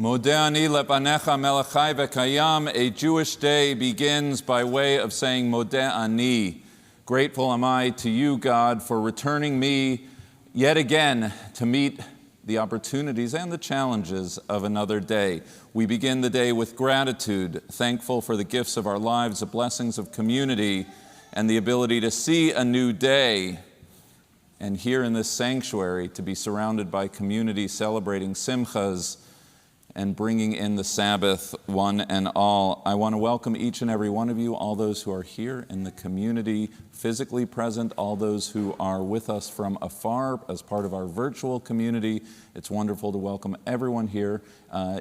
Modeh ani lepanecha melech chai v'kayam. A Jewish day begins by way of saying Modeh ani. Grateful am I to you, God, for returning me yet again to meet the opportunities and the challenges of another day. We begin the day with gratitude, thankful for the gifts of our lives, the blessings of community, and the ability to see a new day. And here in this sanctuary, to be surrounded by community celebrating simchas and bringing in the Sabbath, one and all. I want to welcome each and every one of you, all those who are here in the community, physically present, all those who are with us from afar as part of our virtual community. It's wonderful to welcome everyone here.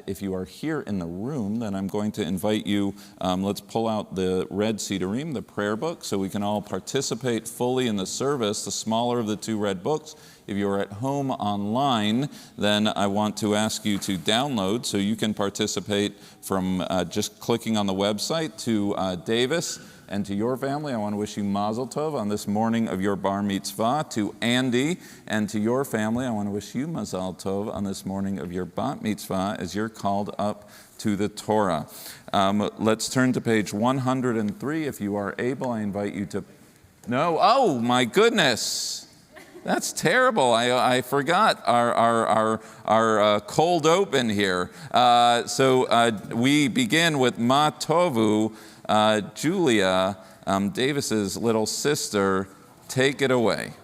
If you are here in the room, then I'm going to invite you, let's pull out the red Sidurim, the prayer book, so we can all participate fully in the service, the smaller of the two red books. If you're at home online, then I want to ask you to download so you can participate from just clicking on the website. To Davis and to your family, I want to wish you Mazel Tov on this morning of your bar mitzvah. To Andy and to your family, I want to wish you Mazel Tov on this morning of your bat mitzvah as you're called up to the Torah. Let's turn to page 103. If you are able, I invite you to... No, oh my goodness. That's terrible. I forgot our cold open here. So we begin with Ma Tovu. Julia, Davis's little sister, take it away.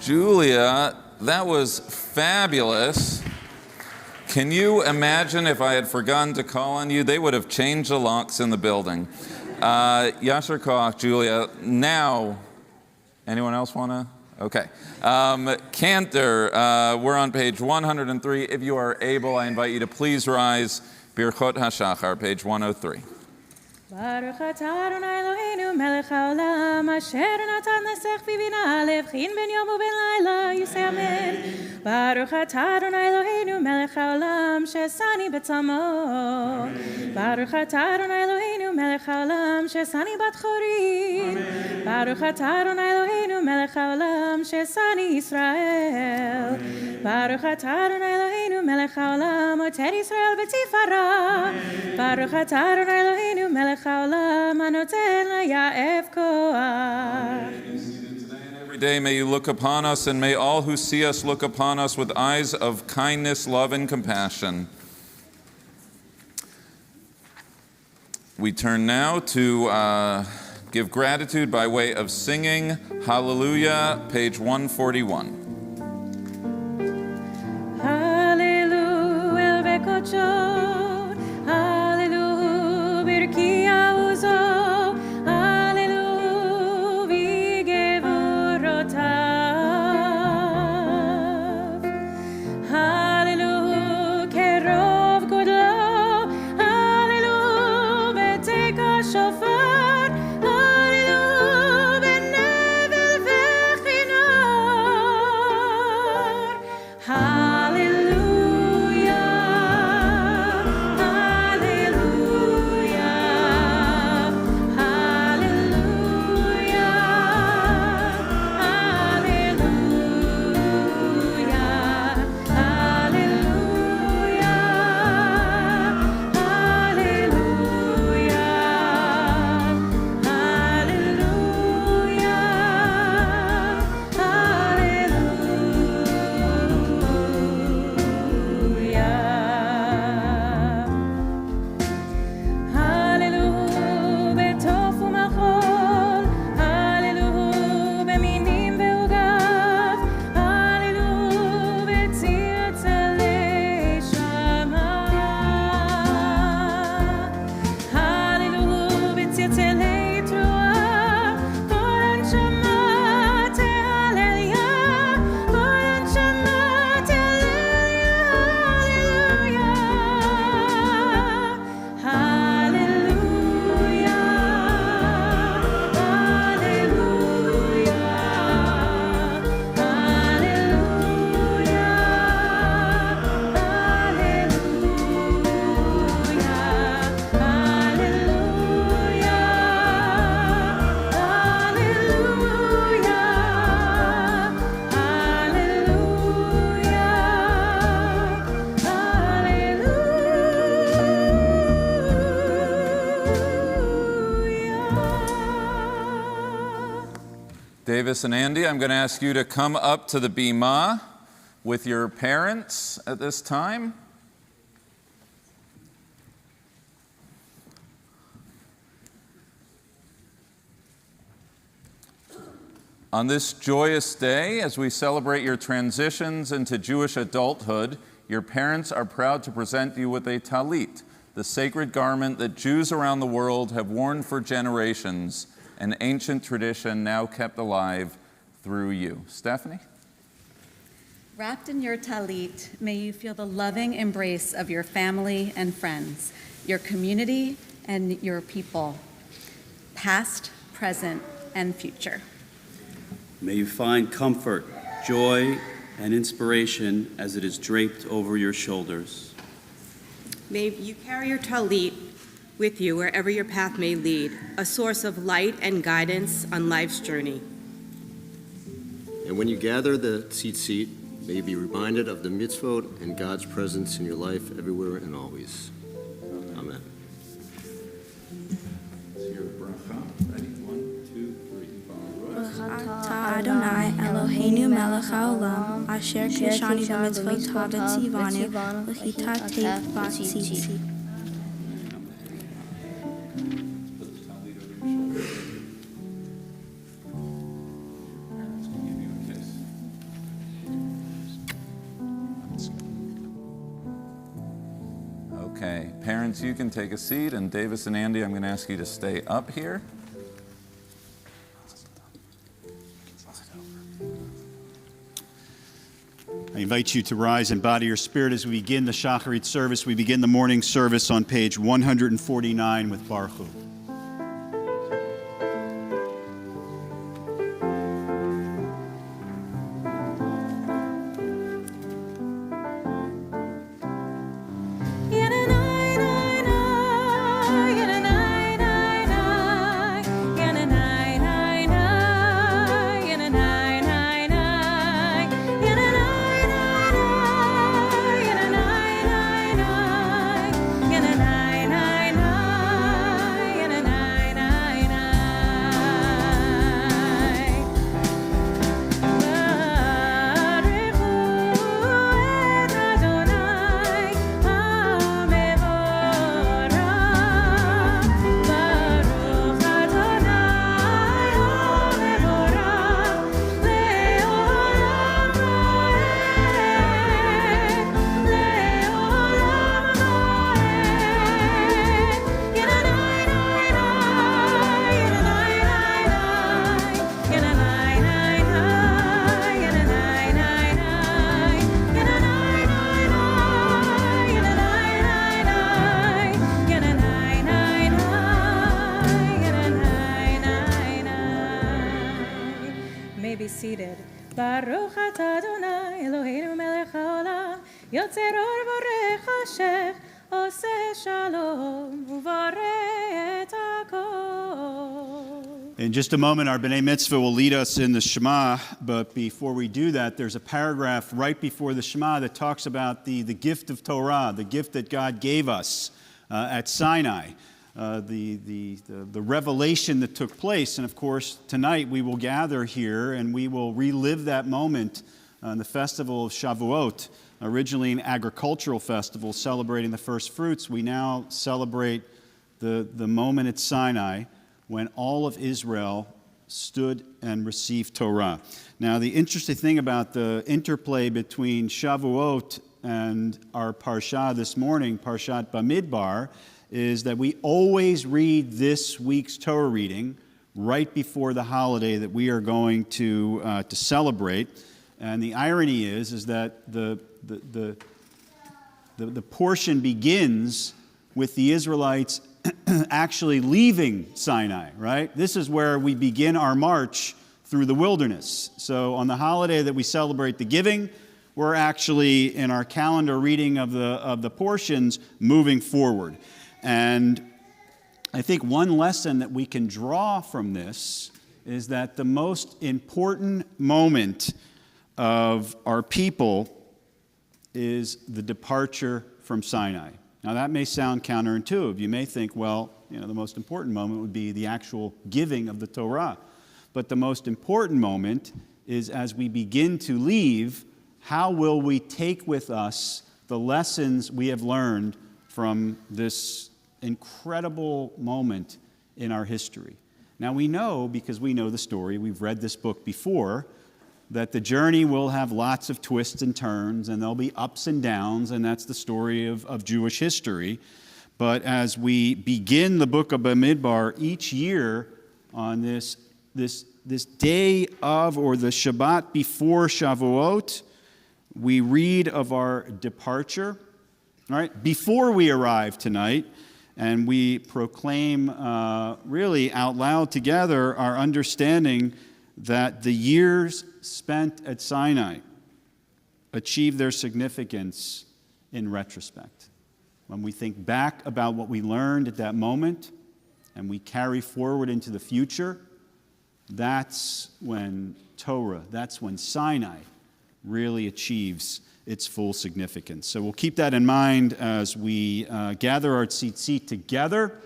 Julia, that was fabulous. Can you imagine if I had forgotten to call on you? They would have changed the locks in the building. Yasher Koach, Julia. Now, anyone else want to? Okay. Cantor, we're on page 103. If you are able, I invite you to please rise. Birchot HaShachar, page 103. Baruch atah Adonai Eloheinu melech haolam asher natan lesech v'bina levchin ben yom uben laila yisei amen. Baruch atah Adonai Eloheinu melech haolam shesani b'tzamo. Baruch atah Adonai Eloheinu melech haolam shesani bat chorin. Baruch atah Adonai Eloheinu melech haolam shesani Yisrael. Baruch atah Adonai Eloheinu melech haolam oter Yisrael b'tifara. Baruch atah Adonai Eloheinu melech Every day may you look upon us, and may all who see us look upon us with eyes of kindness, love, and compassion. We turn now to give gratitude by way of singing Hallelujah, page 141. Hallelujah, Hallelujah, Davis and Andy, I'm going to ask you to come up to the bima with your parents at this time. On this joyous day, as we celebrate your transitions into Jewish adulthood, your parents are proud to present you with a talit, the sacred garment that Jews around the world have worn for generations, an ancient tradition now kept alive through you. Stephanie? Wrapped in your talit, may you feel the loving embrace of your family and friends, your community and your people, past, present, and future. May you find comfort, joy, and inspiration as it is draped over your shoulders. May you carry your talit with you wherever your path may lead, a source of light and guidance on life's journey. And when you gather the tzitzit, may you be reminded of the mitzvot and God's presence in your life everywhere and always. Amen. Adonai Eloheinu melech haolam asher kishani b'mitzvotav v'tzivanu l'chitatei b'tzitzit. Okay, parents, you can take a seat, and Davis and Andy, I'm going to ask you to stay up here. I invite you to rise and bow to your spirit as we begin the Shacharit service. We begin the morning service on page 149 with Baruch Hu. Seated. Baruch atah Adonai Eloheinu melech haolam yotzer or borech hashech oseh shalom uvareh et hakol. In just a moment, our B'nai Mitzvah will lead us in the Shema, but before we do that, there's a paragraph right before the Shema that talks about the gift of Torah, the gift that God gave us at Sinai. The revelation that took place. And of course, tonight we will gather here and we will relive that moment on the festival of Shavuot, originally an agricultural festival celebrating the first fruits. We now celebrate the moment at Sinai when all of Israel stood and received Torah. Now, the interesting thing about the interplay between Shavuot and our Parsha this morning, Parshat Bamidbar, is that we always read this week's Torah reading right before the holiday that we are going to celebrate. And the irony is that the portion begins with the Israelites actually leaving Sinai, right? This is where we begin our march through the wilderness. So on the holiday that we celebrate the giving, we're actually in our calendar reading of the portions moving forward. And I think one lesson that we can draw from this is that the most important moment of our people is the departure from Sinai. Now that may sound counterintuitive. You may think, well, the most important moment would be the actual giving of the Torah. But the most important moment is as we begin to leave, how will we take with us the lessons we have learned from this incredible moment in our history? Now we know, because we know the story, we've read this book before, that the journey will have lots of twists and turns, and there'll be ups and downs, and that's the story of Jewish history. But as we begin the Book of Bombidbar each year on this day of, or the Shabbat before Shavuot, we read of our departure, all right, before we arrive tonight, and we proclaim really out loud together our understanding that the years spent at Sinai achieve their significance in retrospect. When we think back about what we learned at that moment and we carry forward into the future, that's when Torah, that's when Sinai really achieves its full significance. So we'll keep that in mind as we gather our tzitzit together.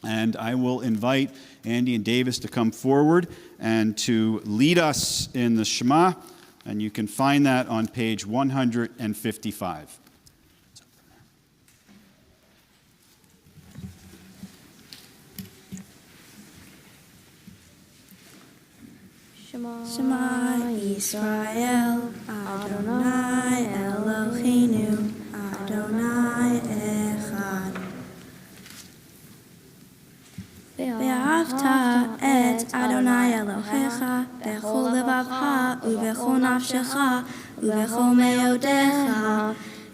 And I will invite Andy and Davis to come forward and to lead us in the Shema. And you can find that on page 155. Shema Yisrael, Adonai Eloheinu, Adonai Echad. ואהבת את אדוני אלוהיך בכל לבבך ובכל נפשך ובכל מאודיך,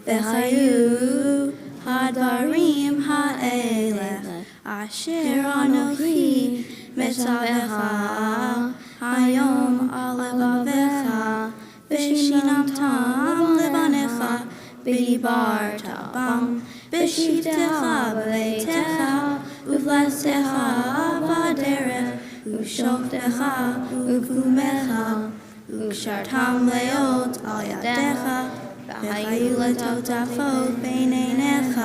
וחיו הדברים האלה אשר אנוכי מצווך היום על לבביך, ושיננתם לבניך ודיברת בם בשבתך בביתך ובלעשתך בדרך ושופטך ופרומך וקשרתם להיות על ידיך וחיו לטוטפות בין עיניך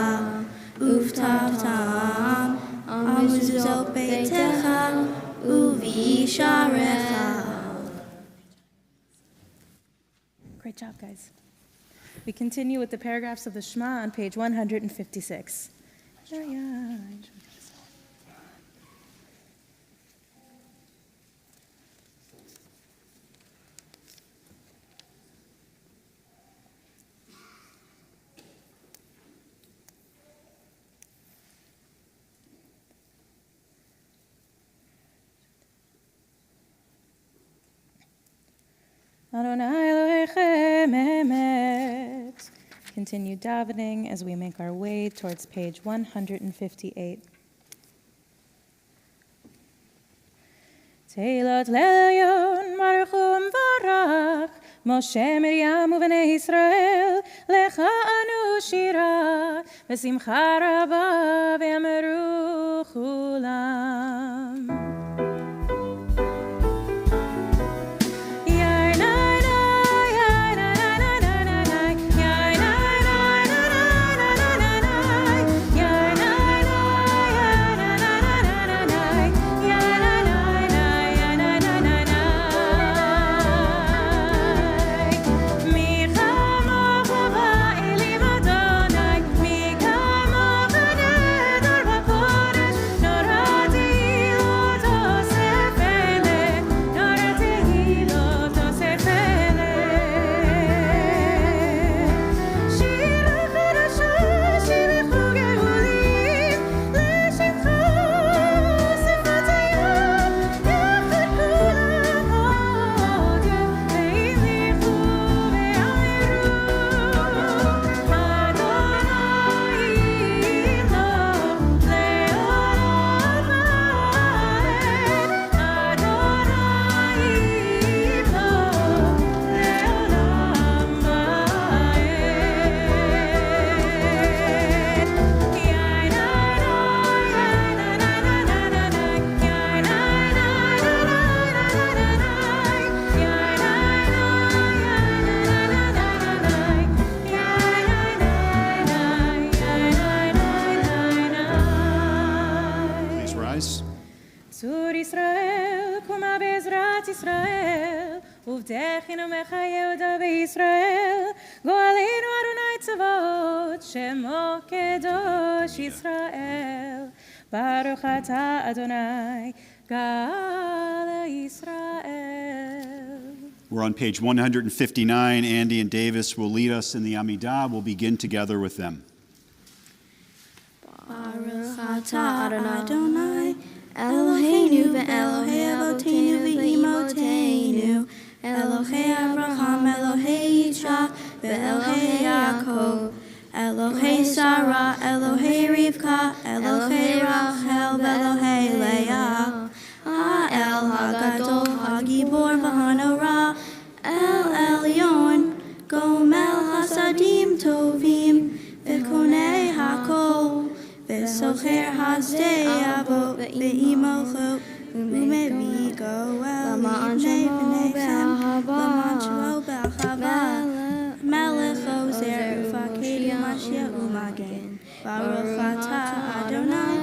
וכתבתם על מזוזות ביתך ובישעריך. Great job, guys. We continue with the paragraphs of the Shema on page 156. Adonai Elohechem emet. Continue davening as we make our way towards page 158. Teilot le'elyon baruch hu mvarach Moshe Miriam u'bnei Yisrael lecha anu shira v'simcha rabba v'yameru chulam. Nor hadi Mechinu Mechayehuda B'Yisrael, Go'aleinu Adonai Tzavot, Shemo Kedosh Yisrael. Baruch Ata Adonai, Gal Yisrael. We're on page 159. Andy and Davis will lead us in the Amidah. We'll begin together with them. Baruch Ata Adonai, Eloheinu ve'Elohei Avotenu ve'imotenu, Elohei Abraham, Elohei Yitzchak, ve'Elohei Yaakov, Elohei Sarah, Elohei Rivka, Elohei Rachel, ve'Elohei Leah, Ha'el Hagadol, Hagibor v'Hanora, El Elyon, Gomel Hasadim Tovim, ve'Konei Hakol, ve'Socher Hasdei Avot, ve'Imocho, u'Mevi Goel, Yivnei B'nechem, L'man Shmo B'achava, Melech Ozer, Ufaked Mashiach U'Magen, Baruch Ata Adonai,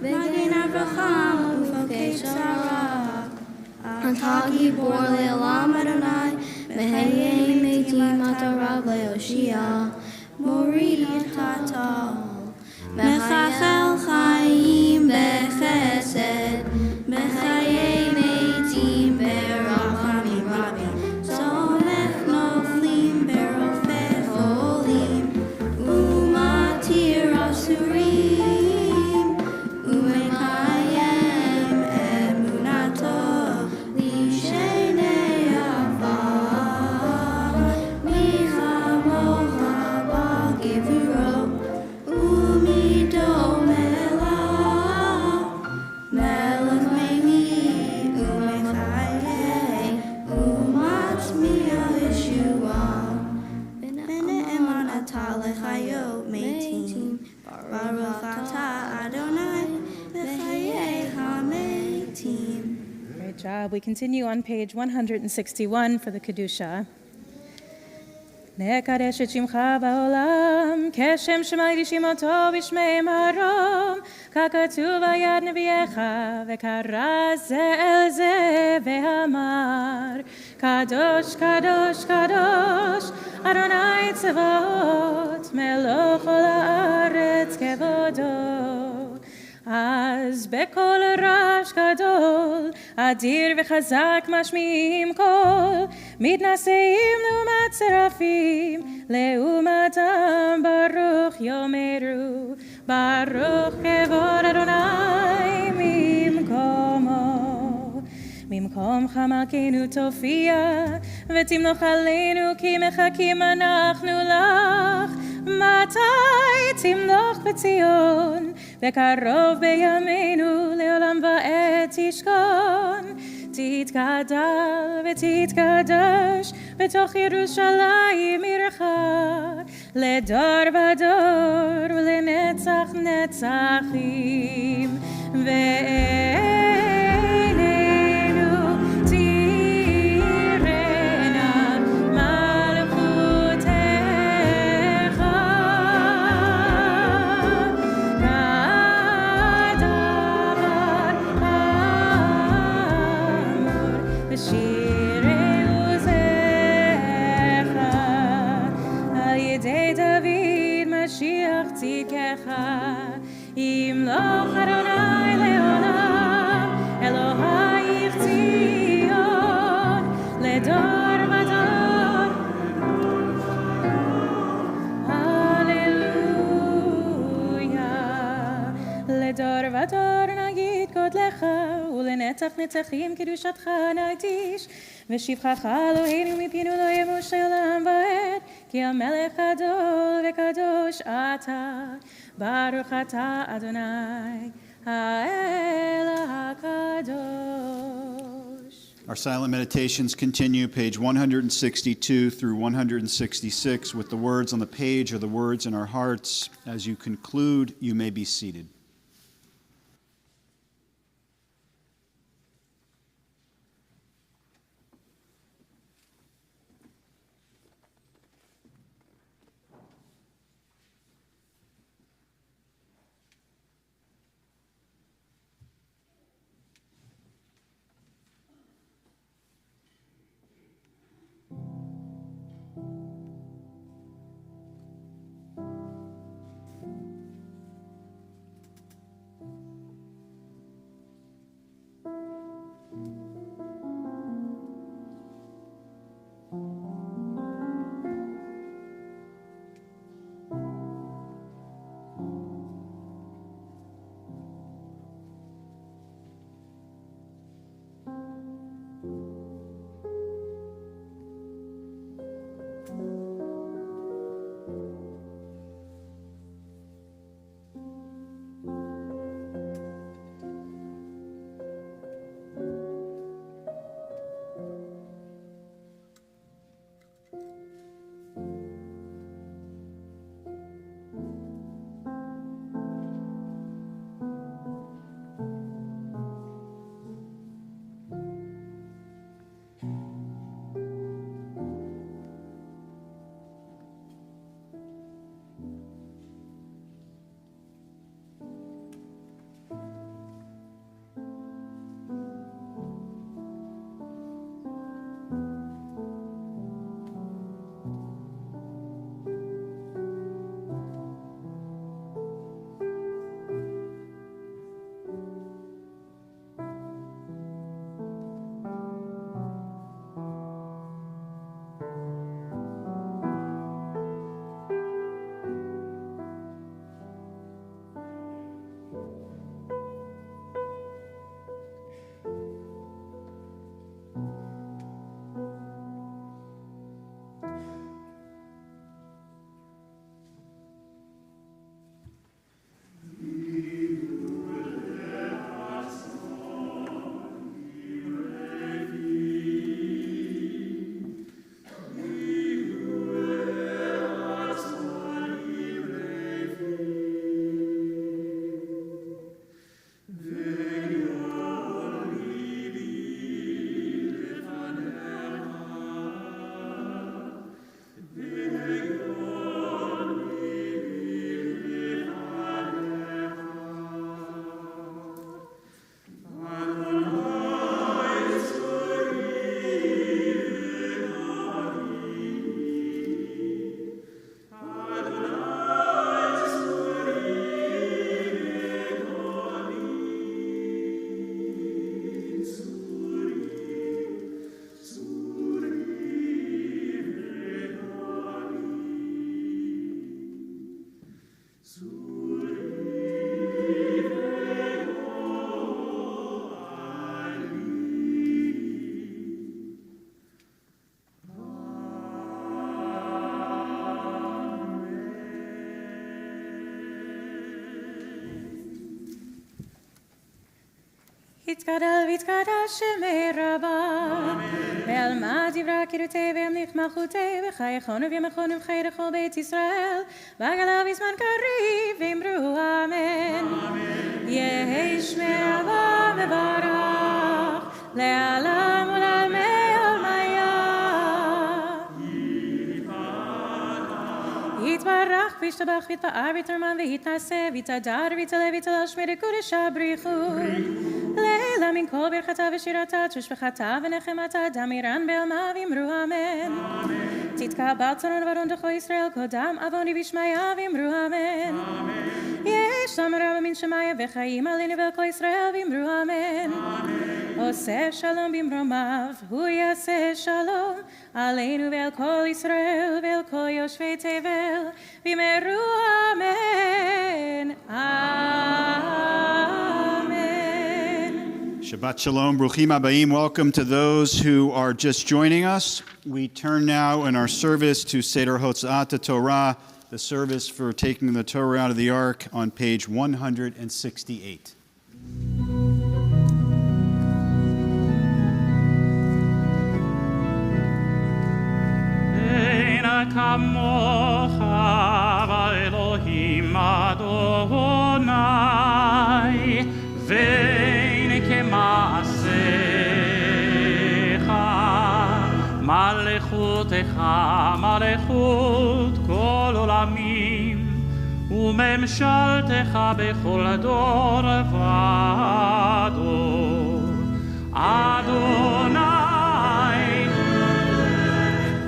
Magen Avraham, Ufaked Sarah, Ata Gibor Le'olam Adonai, Mehayei Metim Atarav Le'Oshia, Morid Hatal, Mechachel Chaim Bechesed, Mechayei Metim Berachamim Rabim, Somech Noflim Berofei Cholim, Umatir Asurim, Umekayem Emunato, Lishenei Avad, Michamocha B'Gevuro, Umido Melech, Melech Meimi, Umechayei, Umatzmiya Yeshua, Bene'eman Ata Lechayot Meitim, Baruch Ata Adonai, Lechayei HaMeitim. Great job. We continue on page 161 for the Kedusha. נקדש את שמך בעולם, כשם שמקדישים אותו בשמי מרום, ככתוב על יד נביאך, וקרא זה אל זה, ואמר, קדוש, קדוש, קדוש, אדוני צבאות, מלוך כל הארץ כבודו. אז בקול רעש גדול, אדיר וחזק משמיעים קול, מתנשאים לעומת שרפים, לעומתם ברוך יאמרו, ברוך כבוד אדוני ממקומו. ממקומך מלכנו תופיע, ותמלוך עלינו כי מחכים אנחנו לך. מתי תמלוך בציון, בקרוב בימינו לעולם ועד תשכון. תתגדל ותתקדש בתוך ירושלים עירך, לדור ודור ולנצח נצחים. ועינינו תראנה מלכותך, כדבר האמור בשירי עוזך, על ידי דוד משיח צדקך. ימלוך אדוני לעולם, אלוהיך ציון, לדור ודור. הללויה. לדור ודור נגיד גודלך, ולנצח נצחים קדושתך נקדיש. ושבחך אלוהינו מפינו לא ימוש לעולם ועד, כי המלך גדול וקדוש אתה. Baruch Ata Adonai, Ha'el HaKadosh. Our silent meditations continue, page 162 through 166, with the words on the page or the words in our hearts. As you conclude, you may be seated. יתגדל ויתקדש שמי רבה, ועל מה דברה קירותי והמליך מלכותי, וחייכון ובימכון ובחיי לכל בית ישראל, ועגלה בזמן קריב ואמרו אמן. יהי שמי רבה מברך, לעלם ולעלמי עולמיה. יתברך וישתבח ויתפאר ויתרומם ויתנשא ויתהדר ויתעלה ויתהלל שמי לקודש הבריחו. לילה מן כל ברכתה ושירתה, תשבחתה ונחמתה, דמירן בעלמה ואמרו אמן. תתקבל צאן ובדון דחו ישראל, קודם עווני בשמיה ואמרו אמן. יש שם רב מן שמיה וחיים עלינו ועל כל ישראל ואמרו אמן. עושה שלום במרומיו, הוא יעשה שלום עלינו ועל כל ישראל ועל כל יושבי תבל, ואמרו אמן. Shabbat Shalom, Bruchim Abayim. Welcome to those who are just joining us. We turn now in our service to Seder Hotzat Torah, the service for taking the Torah out of the Ark, on page 168. מלכותך מלכות כל עולמים וממשלתך בכל דור ודור. אדוני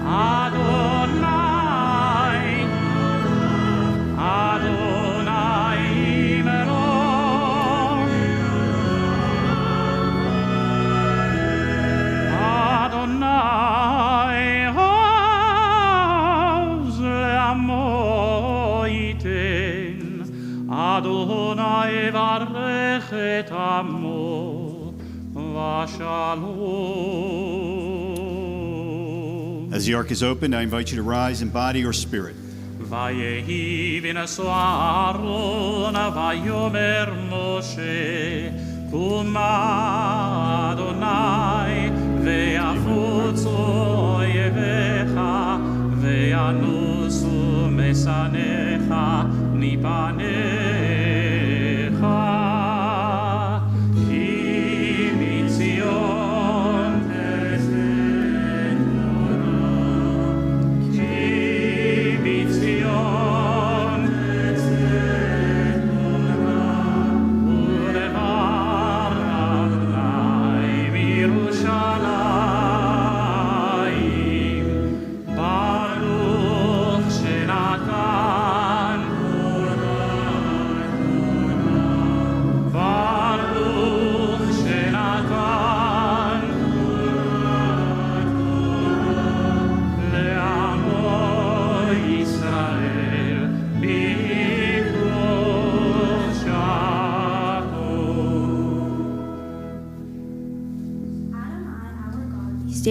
אדוני אדוני מלוך אדוני Adonai varech et amo v'shalom. As the ark is opened, I invite you to rise in body or spirit. Vayehi v'neso Aaron vayomer Moshe Kuma Adonai ve'afutzu oyevecha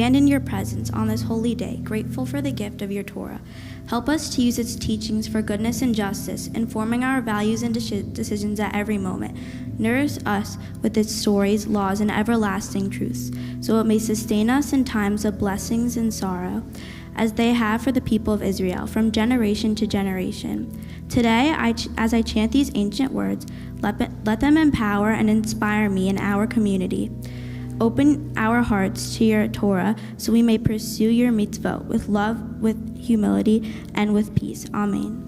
stand in your presence on this holy day, grateful for the gift of your Torah. Help us to use its teachings for goodness and justice, informing our values and decisions at every moment. Nourish us with its stories, laws, and everlasting truths, so it may sustain us in times of blessings and sorrow, as they have for the people of Israel, from generation to generation. Today, as I chant these ancient words, let them empower and inspire me in our community. Open our hearts to your Torah so we may pursue your mitzvot with love, with humility, and with peace. Amen.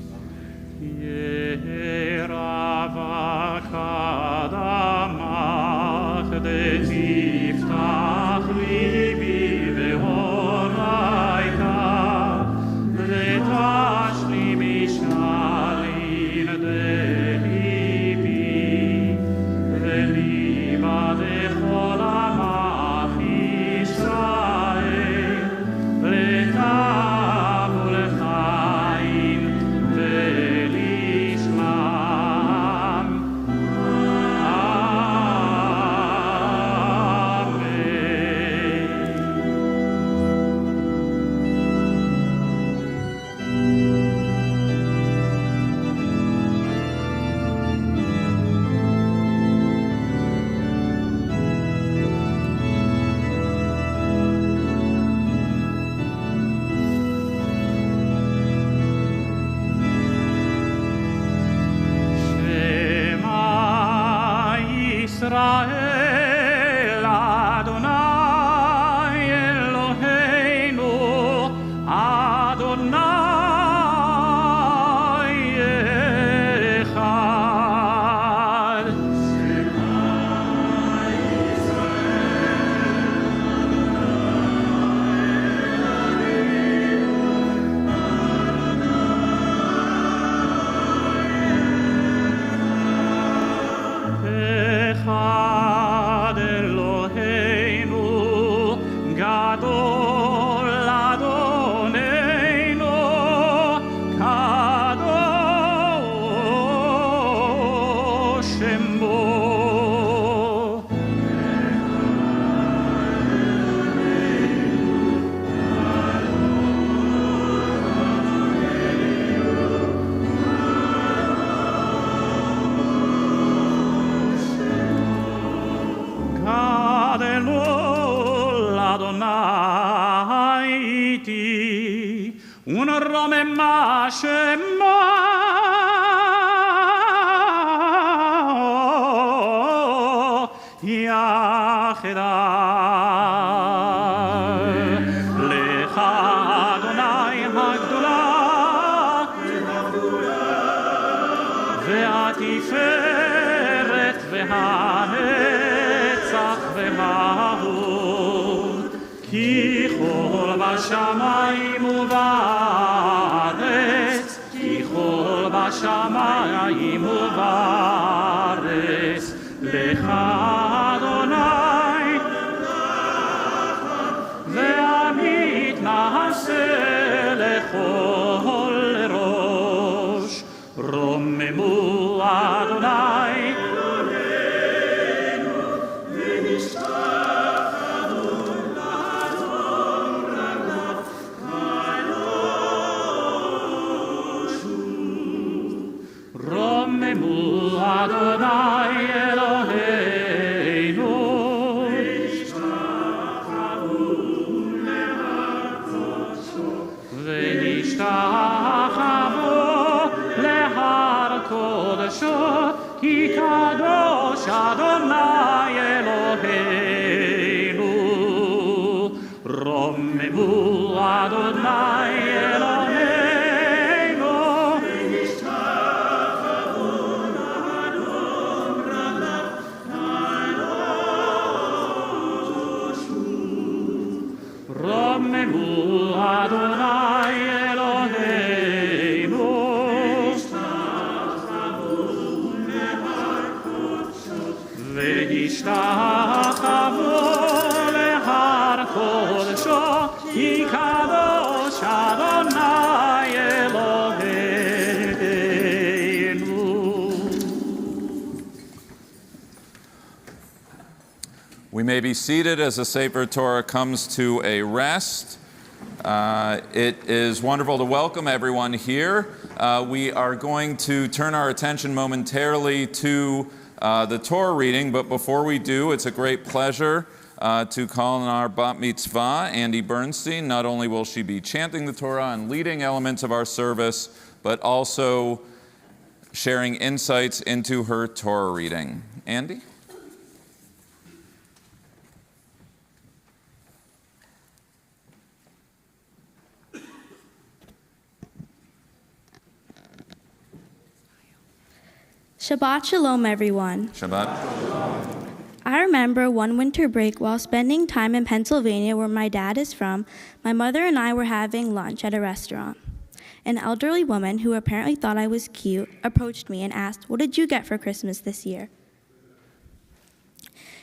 Romemu Adonai Eloheinu. Romemu Adonai Eloheinu. Ve'ishtachavu lehar kodesho, ki kadosh Adonai Eloheinu. We may be seated as the Sefer Torah comes to a rest. It is wonderful to welcome everyone here. We are going to turn our attention momentarily to the Torah reading, but before we do, it's a great pleasure to call on our bat mitzvah, Andy Bernstein. Not only will she be chanting the Torah and leading elements of our service, but also sharing insights into her Torah reading. Andy? Shabbat Shalom, everyone. Shabbat. I remember one winter break while spending time in Pennsylvania, where my dad is from. My mother and I were having lunch at a restaurant. An elderly woman, who apparently thought I was cute, approached me and asked, "What did you get for Christmas this year?"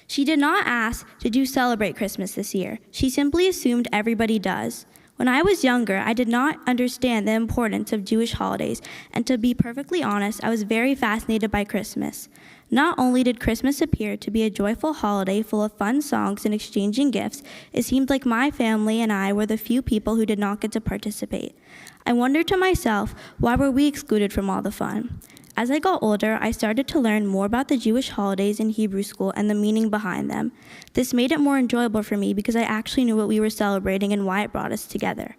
She did not ask, "Did you celebrate Christmas this year?" She simply assumed everybody does. When I was younger, I did not understand the importance of Jewish holidays, and to be perfectly honest, I was very fascinated by Christmas. Not only did Christmas appear to be a joyful holiday full of fun songs and exchanging gifts, it seemed like my family and I were the few people who did not get to participate. I wondered to myself, why were we excluded from all the fun? As I got older, I started to learn more about the Jewish holidays in Hebrew school and the meaning behind them. This made it more enjoyable for me because I actually knew what we were celebrating and why it brought us together.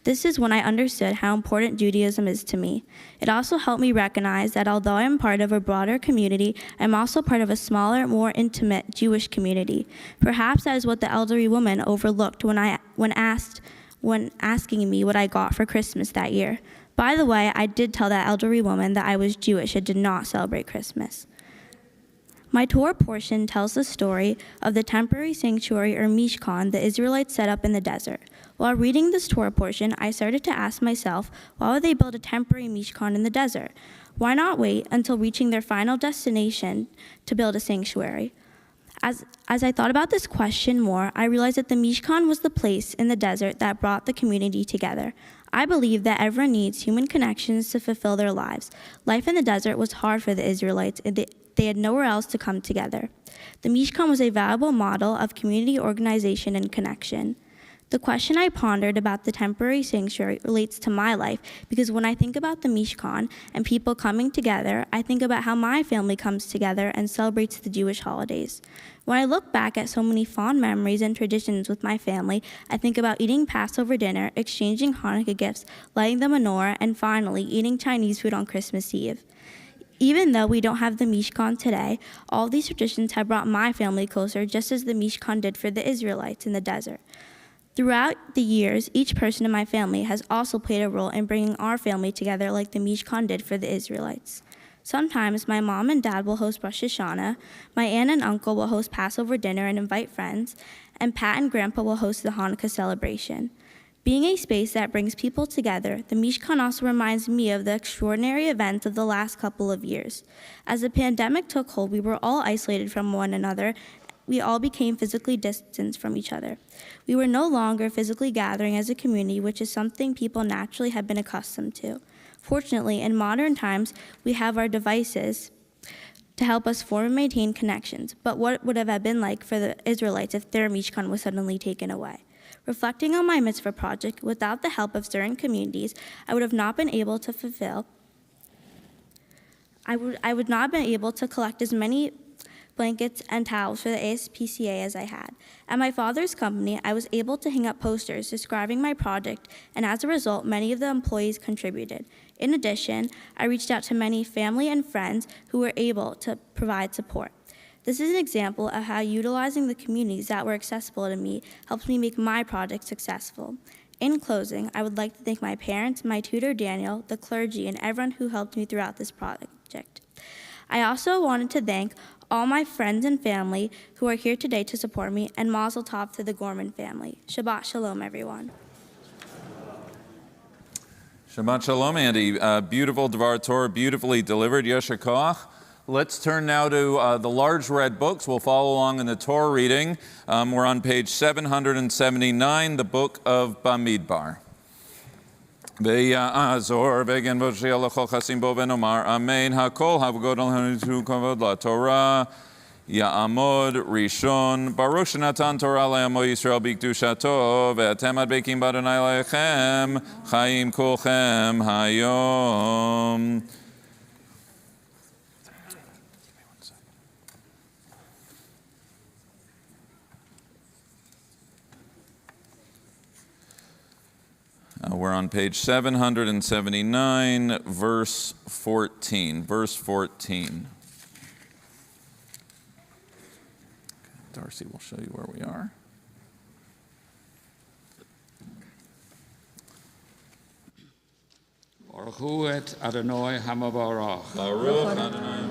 This is when I understood how important Judaism is to me. It also helped me recognize that although I am part of a broader community, I'm also part of a smaller, more intimate Jewish community. Perhaps that is what the elderly woman overlooked when asking me what I got for Christmas that year. By the way, I did tell that elderly woman that I was Jewish and did not celebrate Christmas. My Torah portion tells the story of the temporary sanctuary or Mishkan the Israelites set up in the desert. While reading this Torah portion, I started to ask myself, why would they build a temporary Mishkan in the desert? Why not wait until reaching their final destination to build a sanctuary? As I thought about this question more, I realized that the Mishkan was the place in the desert that brought the community together. I believe that everyone needs human connections to fulfill their lives. Life in the desert was hard for the Israelites, and they had nowhere else to come together. The Mishkan was a valuable model of community organization and connection. The question I pondered about the temporary sanctuary relates to my life because when I think about the Mishkan and people coming together, I think about how my family comes together and celebrates the Jewish holidays. When I look back at so many fond memories and traditions with my family, I think about eating Passover dinner, exchanging Hanukkah gifts, lighting the menorah, and finally eating Chinese food on Christmas Eve. Even though we don't have the Mishkan today, all these traditions have brought my family closer just as the Mishkan did for the Israelites in the desert. Throughout the years, each person in my family has also played a role in bringing our family together like the Mishkan did for the Israelites. Sometimes my mom and dad will host Rosh Hashanah, my aunt and uncle will host Passover dinner and invite friends, and Pat and Grandpa will host the Hanukkah celebration. Being a space that brings people together, the Mishkan also reminds me of the extraordinary events of the last couple of years. As the pandemic took hold, we were all isolated from one another. We all became physically distanced from each other. We were no longer physically gathering as a community, which is something people naturally have been accustomed to. Fortunately, in modern times, we have our devices to help us form and maintain connections. But what would it have been like for the Israelites if their Mishkan was suddenly taken away? Reflecting on my mitzvah project, without the help of certain communities, I would not have been able to collect as many blankets and towels for the ASPCA as I had. At my father's company, I was able to hang up posters describing my project, and as a result, many of the employees contributed. In addition, I reached out to many family and friends who were able to provide support. This is an example of how utilizing the communities that were accessible to me helps me make my project successful. In closing, I would like to thank my parents, my tutor Daniel, the clergy, and everyone who helped me throughout this project. I also wanted to thank all my friends and family who are here today to support me, and Mazel Tov to the Gorman family. Shabbat Shalom, everyone. Shabbat Shalom, Andy. Beautiful Dvar Torah, beautifully delivered. Yasher Koach. Let's turn now to the large red books. We'll follow along in the Torah reading. We're on page 779, the Book of Bombidbar. Ve'ya'azor v'gen v'shiyah l'chol chasim bo v'nomar amen hakol havgod al hanitu kavod la Torah ya'amod rishon baruch shenatan Torah le'amo Yisrael b'kedushato ve'atem adbekim b'Adonai le'echem chayim kulchem hayom. We're on page 779, verse 14. Verse 14. Darcy will show you where we are. Baruch hu et Adonai hamabarach. Baruch Adonai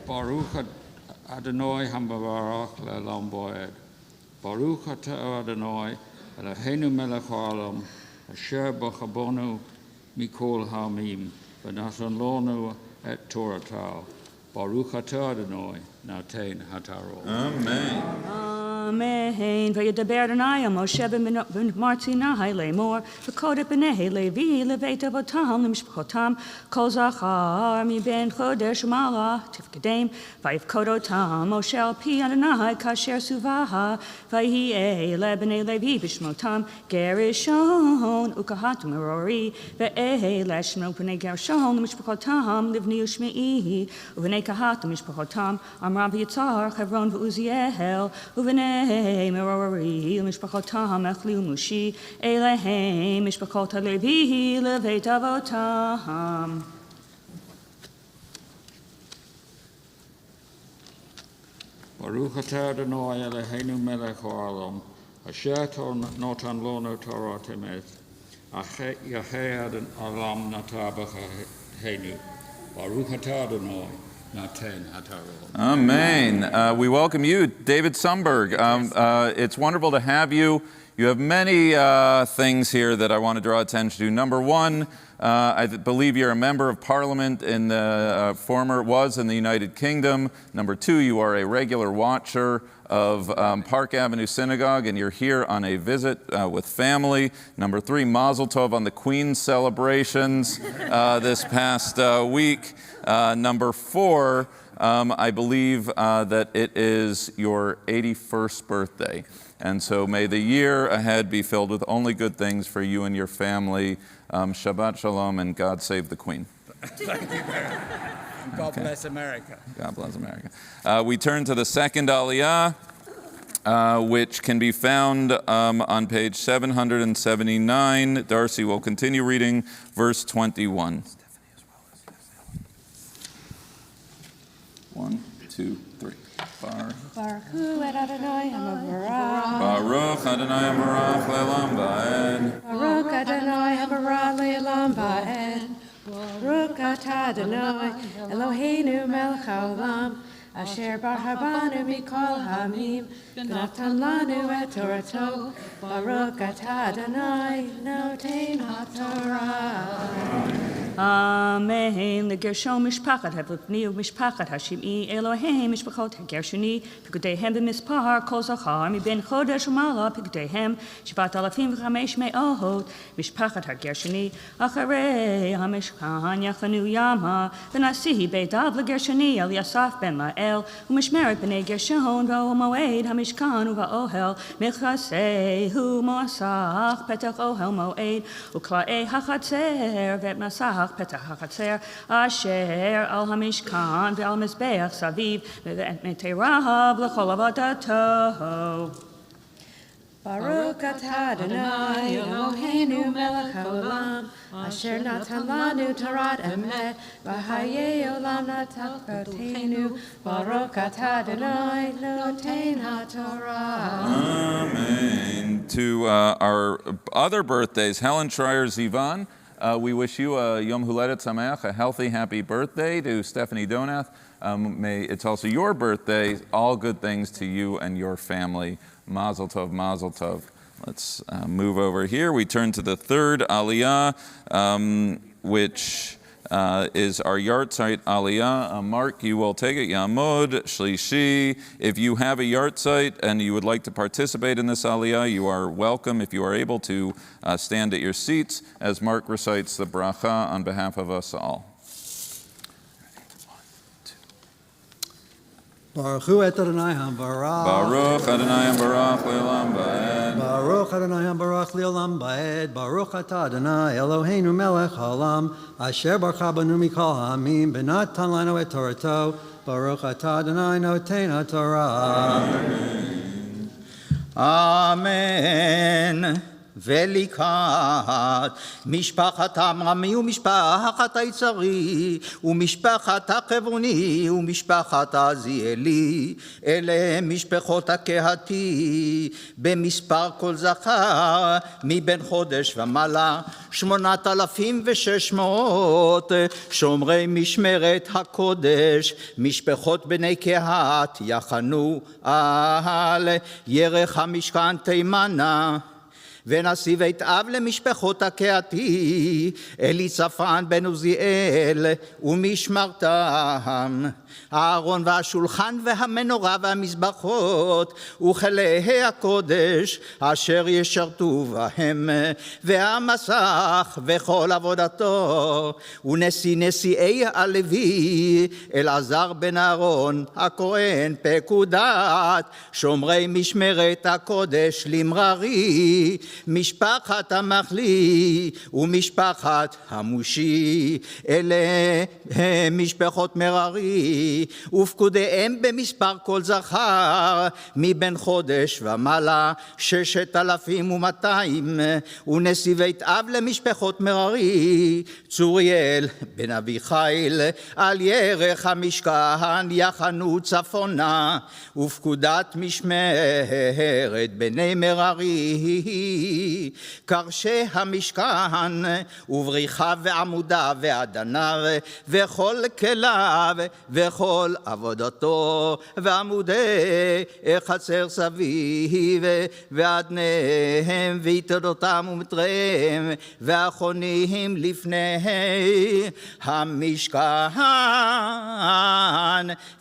Baruch Adonai hamabarach le'olam bo'ed. Baruch atah Adonai Eloheinu melech ha'olam, asher b'chabonu mikol ha'amim, v'natan lonu et Torah. Baruch atah Adonai, natein hatarol. Amen. Amen. V'yedaber Adonai al Moshe b'mar Sinai le'mor, v'kodet b'nei Levi leveit avotam l'mishpachotam, kol zachar miben chodesh u'mala tifkedem, v'yivkod otam Moshe al pi Adonai kasher suvaha, v'yihi ele b'nei Levi b'shmotam Gerishon u'kahat u'merori, ve'ele shmo b'nei Gershon l'mishpachotam livni u'shme'i, u'v'nei kahat u'mishpachotam Amram v'yitzar Chevron v'Uziel, u'v'nei Merori Mishpachotam Echli Mushi Elehem Mishpachot Levi Leveit Avotam. Baruch atah Adonai Eloheinu melech ha'olam, asher notan lonu Torah temet, yahei olam nata b'chaheinu. Baruch atah Adonai. Amen. We welcome you, David Sumberg. It's wonderful to have you. You have many things here that I want to draw attention to. Number one, I believe you're a member of Parliament in the was in the United Kingdom. Number two, you are a regular watcher of Park Avenue Synagogue, and you're here on a visit with family. Number three, Mazel Tov on the Queen's celebrations this past week. Number four, I believe that it is your 81st birthday. And so may the year ahead be filled with only good things for you and your family. Shabbat Shalom, and God save the Queen. Thank you very much. God bless America. God bless America. We turn to the second Aliyah, which can be found on page 779. Darcy will continue reading verse 21. 1, 2, 3. Baruch hu et Adonai hamabarach. Baruch Adonai hamabarach le'olam ba'ed. Baruch Adonai hamabarach le'olam ba'ed. Baruch atah Adonai Eloheinu melech ha'olam, asher barach banu mikol ha'amim, v'natan lanu et Torato. Baruch atah Adonai notein ha'torah. Amen. L'gershon mishpachat havlipni u'mishpachat hashim'i Eloheim mishpachot hagershoni pikudehem b'mispar kol zachar miben chodesh u'mala pikudehem shivat alafim v'chamesh me'ot mishpachat hagershoni acharei hamishkan yachanu yama v'nasihi beidav l'gershoni el Yasaf ben La'el u'mishmeret b'nei Gershon v'omoed hamishkan u'va'ohel milchasehu mo'asach petach ohel mo'ed u'kla'ei hachatzer v'et masach Petach HaChatzer Asher Al HaMishkan Ve'al Mizbeach Saviv Ve'et Meteirav L'chol Avodato. Baruch atah Adonai Eloheinu melech haolam, asher natan lanu Torah emet, v'hayei olam natan protenu. Baruch atah Adonai noten haTorah. Amen. To our other birthdays, Helen Schreier Zivan, we wish you a Yom Huledet Sameach, a healthy, happy birthday. To Stephanie Donath, it's also your birthday. All good things to you and your family. Mazel tov, mazel tov. Let's move over here. We turn to the third Aliyah, which is our Yartzeit Aliyah. Mark, you will take it. Yamod, Shlishi. If you have a Yartzeit and you would like to participate in this Aliyah, you are welcome. If you are able to stand at your seats as Mark recites the bracha on behalf of us all. Baruch Hu et Adonai HaBarach. Baruch Adonai HaBarach Le'olam Ba'ed. Baruch Adonai HaBarach Le'olam Ba'ed. Baruch atah Adonai Eloheinu melech haolam, asher barucha banu mikol ha'amim, benatan lanu et Torato. Baruch atah Adonai noten haTorah. Amen. ולקראת משפחת עמרמי ומשפחת היצרי ומשפחת החברוני ומשפחת עזיאלי, אלה משפחות הקהתי במספר כל זכר מבין חודש ומעלה 8,600 שומרי משמרת הקודש, משפחות בני קהת יחנו על ירך המשכן תימנה. ונשיא בית אב למשפחות הקהתי, אליצפרן בן עוזיאל ומשמרתם, הארון והשולחן והמנורה והמזבחות וכלי הקודש אשר ישרתו בהם, והמסך וכל עבודתו, ונשיא נשיאי הלוי אלעזר בן אהרון הכהן פקודת שומרי משמרת הקודש למררי, משפחת המחלי ומשפחת המושי, אלה משפחות מררי ופקודיהם במספר כל זכר מבין חודש ומעלה 6,200, ונשיא בית אב למשפחות מררי צוריאל בן אביחיל על ירך המשכן יחנו צפונה, ופקודת משמרת בני מררי קרשי המשכן ובריחה ועמודה ואדניו וכל כליו וכל עבודתו ועמודי חצר סביב ואדניהם ויתדותם ומטריהם והחונים לפני המשכן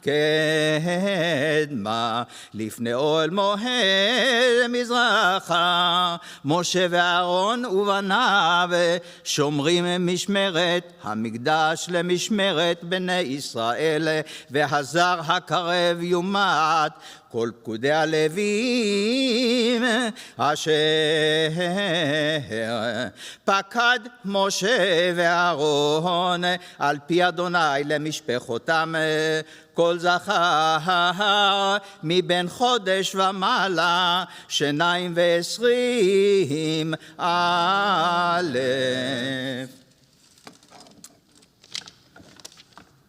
קדמה לפני אוהל מועד מזרחה, משה ואהרון ובניו שומרים משמרת המקדש למשמרת בני ישראל, והזר הקרב יומת כל פקודי הלווים אשר פקד משה ואהרון על פי אדוני למשפחותם, כל זכר מבין חודש ומעלה 22 א'.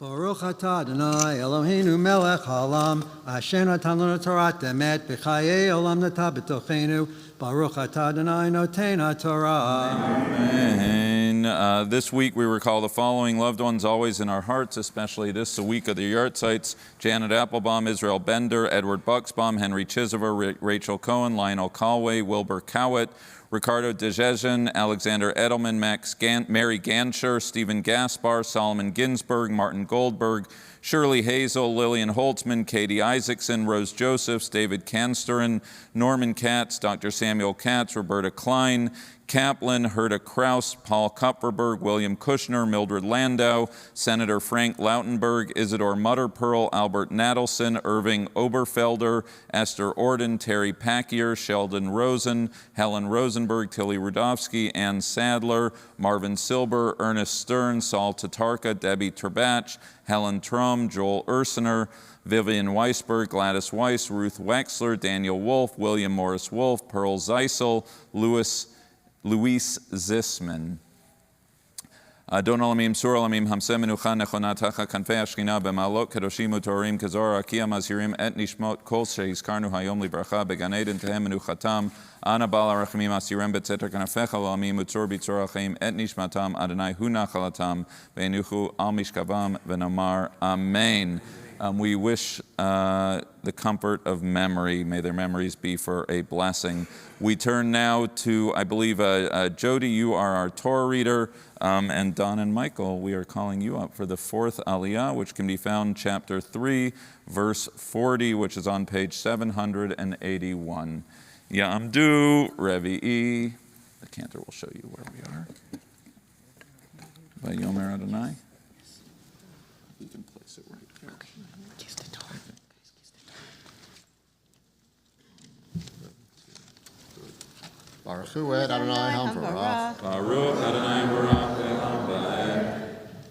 Baruch atah Adonai Eloheinu melech haolam, asher natan lanu Torah emet, b'chayei olam nata b'tochenu. Baruch atah Adonai noten haTorah. Amen. This week we recall the following loved ones always in our hearts, especially this, the week of the Yartzites: Janet Applebaum, Israel Bender, Edward Bucksbaum, Henry Chisover, Rachel Cohen, Lionel Calway, Wilbur Cowett, Ricardo DeJezian, Alexander Edelman, Mary Ganscher, Stephen Gaspar, Solomon Ginsberg, Martin Goldberg, Shirley Hazel, Lillian Holtzman, Katie Isaacson, Rose Josephs, David Kansterin, Norman Katz, Dr. Samuel Katz, Roberta Klein, Kaplan, Herta Kraus, Paul Kupferberg, William Kushner, Mildred Landau, Senator Frank Lautenberg, Isidore Mutterpearl, Albert Nadelson, Irving Oberfelder, Esther Orden, Terry Packier, Sheldon Rosen, Helen Rosenberg, Tilly Rudofsky, Ann Sadler, Marvin Silber, Ernest Stern, Saul Tatarka, Debbie Turbach, Helen Tron, Crum, Joel Ursiner, Vivian Weisberg, Gladys Weiss, Ruth Wexler, Daniel Wolf, William Morris Wolf, Pearl Zeisel, Luis Zisman. Adon Olamim, Sur Olamim, Hamsem Menucha Nechonatacha, Kanfei Ashchina, Bemalot, Kedoshim Utorim, Kezor, Akia Mazhirim, Et Nishmot, Kol Sheizkarnu Hayom Libracha, Began Eden Tehem Menuchatam, Ana Bala Rachamim Asirem Betzeter Kanafecha Olamim, Utzor Bitzor Achaim, Et Nishmatam, Adonai Hu Nachalatam, Ve'enuchu Al Mishkavam, Ve'nomar, Amen. We wish the comfort of memory. May their memories be for a blessing. We turn now to, I believe, Jody, you are our Torah reader, and Don and Michael, we are calling you up for the fourth Aliyah, which can be found chapter 3, verse 40, which is on page 781. Ya'amdu Revi'i. The cantor will show you where we are. By Yomer Adonai. You can place it right there. Baruch Hu et Adonai HaMvarach. Baruch Adonai Barach Le'olam Va'ed.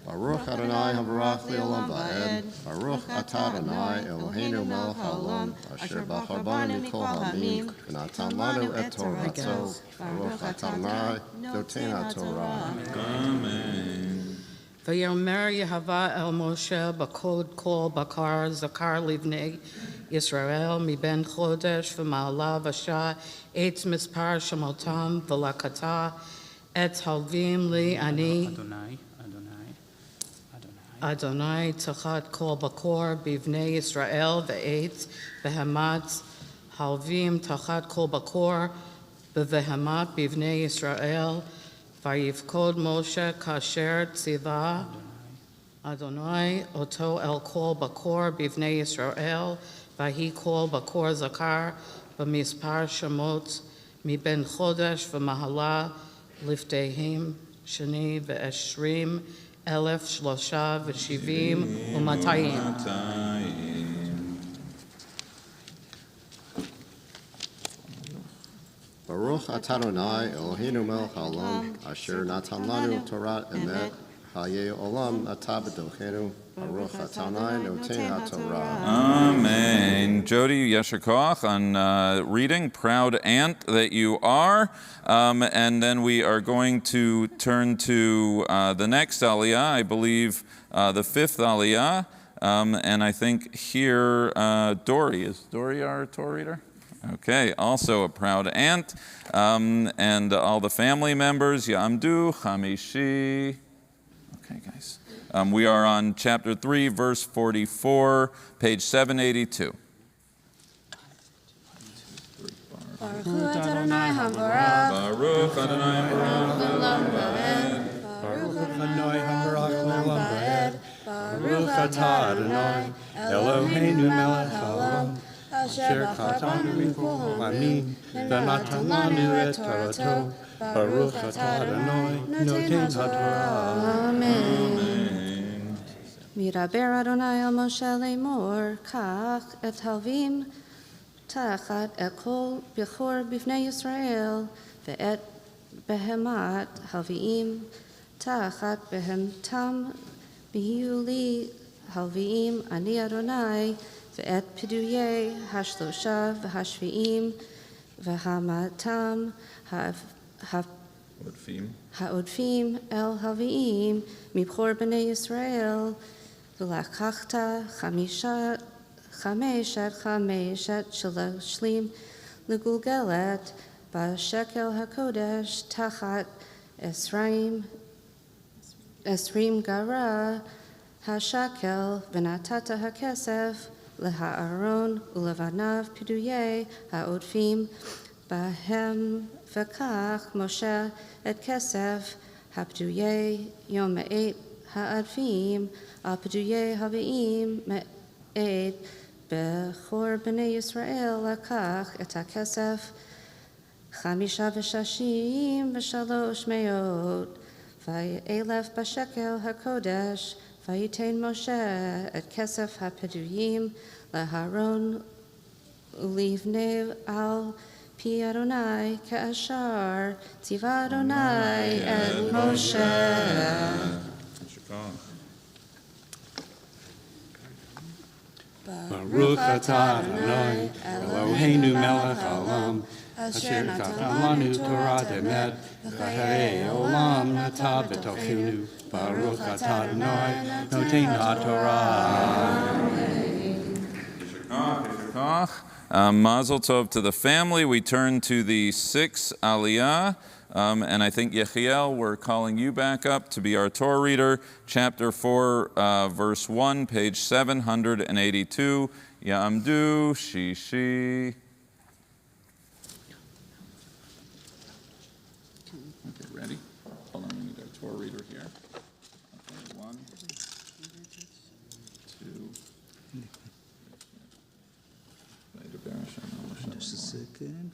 Baruch Adonai HaMvarach Le'olam Va'ed. Baruch Atah Adonai Eloheinu melech haolam, asher bachar banu mikol ha'amim, v'natan lanu et Torato. Baruch Atah Adonai noten HaTorah. Amen. Vayomer Yehava el Moshe bakod kol bakar zakar livnei Yisrael miben chodesh v'ma'ala v'shah eitz mispar shemotam v'lakata et halvim li ani Adonai tachat kol bakor bivnei Yisrael ve'etz behemat halvim tachat kol bakor bevehemat bivnei Yisrael Vayivkod Moshe kasher tziva Adonai oto el kol bakor bivnei Yisrael vahi kol bakor zakar b'mispar shemot miben chodesh v'mahala liftehim shani ve'eshrim elef shlosha v'shivim u'matayim. Baruch Atah Adonai Eloheinu melech haolam, asher natan lanu Torah emet, hayeh olam atah b'dochenu. Baruch Atah Adonai noten HaTorah. Amen. Jody, Yesher Koach on reading, proud aunt that you are. And then we are going to turn to the next Aliyah, I believe the fifth Aliyah. And I think here, Dory. Is Dory our Torah reader? Okay, also a proud aunt, and all the family members, Ya'amdu, Chamishi. Okay, guys. We are on chapter 3, verse 44, page 782. Baruch Adonai HaMvarach. Baruch Adonai HaMvarach. Baruch Adonai HaMvarach Le'olam Va'ed. Baruch Atah Adonai Eloheinu melech haolam, asher bachar banu mikol ha'amim, v'natan lanu et Torato. Baruch Atah Adonai noten HaTorah. Amen. Miraber Adonai el Moshe Lemor, kach et halvim tachat et kol bechor bifnei Yisrael, ve'et behemat halviim tachat behem tam bihiu li halviim ani Adonai, ve'et piduye hashlosha v'hashviim v'hamatam ha'odfim el halviim mibchor b'nei Yisrael v'lakachta chameshet shalashlim legulgelet b'shekel hakodesh tachat esrim gara hashakel v'natata hakesef leha'aron ulevanav piduye ha'odfim bahem v'kach Moshe et kesef ha'piduye yom me'et ha'adfim al piduye haviim me'et bechor b'nei Yisrael lakach et ha'kesef chamisha v'shashim v'shalosh me'ot v'elef b'shekel hakodesh v'yitain Moshe et kesef ha'piduyim leharon ulivnev al pi Adonai ka'ashar tziva Adonai et Moshe. Baruch atah Adonai Eloheinu melech haolam asher natan lanu Torah emet v'chayei olam nata b'tochenu Baruch atah Adonai noten ha'Torah. Mazel tov to the family. We turn to the 6th Aliyah. And I think, Yechiel, we're calling you back up to be our Torah reader. Chapter 4, verse 1, page 782. Ya'amdu, Shishi. Okay, ready? Hold on, we need our Torah reader here. Okay, 1, 2. Just a second.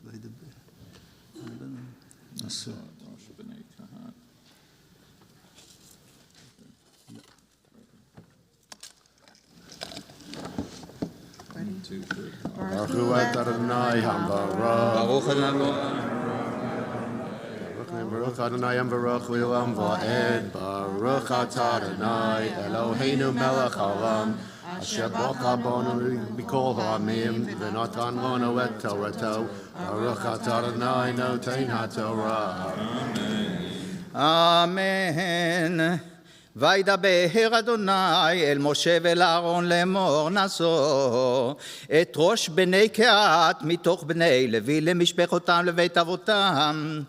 Baruch hu et Adonai hamvarach. Baruch Adonai hamvarach le'olam va'ed. Baruch atah Adonai Eloheinu melech haolam asher bacha banu mikol ha'amim v'natan lanu et Torato. Baruch atah Adonai noten ha'Torah. Amen. וידבר אדוני אל משה ואל אהרון לאמור נשוא את ראש בני קהת מתוך בני לוי למשפחותם לבית אבותם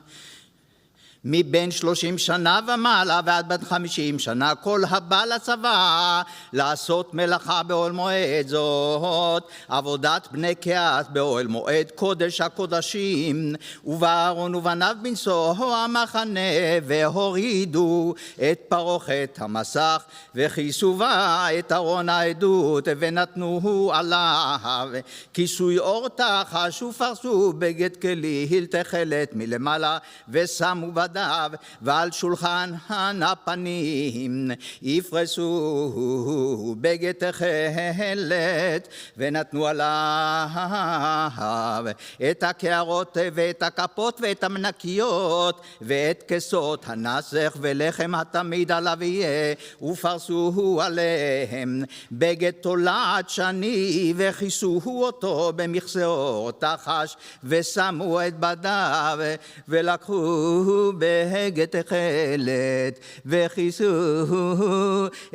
מבין 30 שנה ומעלה ועד בת 50 שנה כל הבא לצבא לעשות מלאכה באוהל מועד זאת עבודת בני קהת באוהל מועד קודש הקודשים ובאהרון ובניו בנשוא המחנה והורידו את פרוכת המסך וכיסו בה את ארון העדות ונתנו עליו כיסוי אור תחש ופרסו בגד כלי תכלת מלמעלה ושמו בדף ועל שולחן הפנים יפרסו בגד תכלת ונתנו עליו את הקערות ואת הכפות ואת המנקיות ואת כסות הנסך ולחם התמיד עליו יהיה ופרסו עליהם בגד תולעת שני וכיסוהו אותו במכסאו תחש ושמו את בדיו ולקחו בגד תכלת וכיסו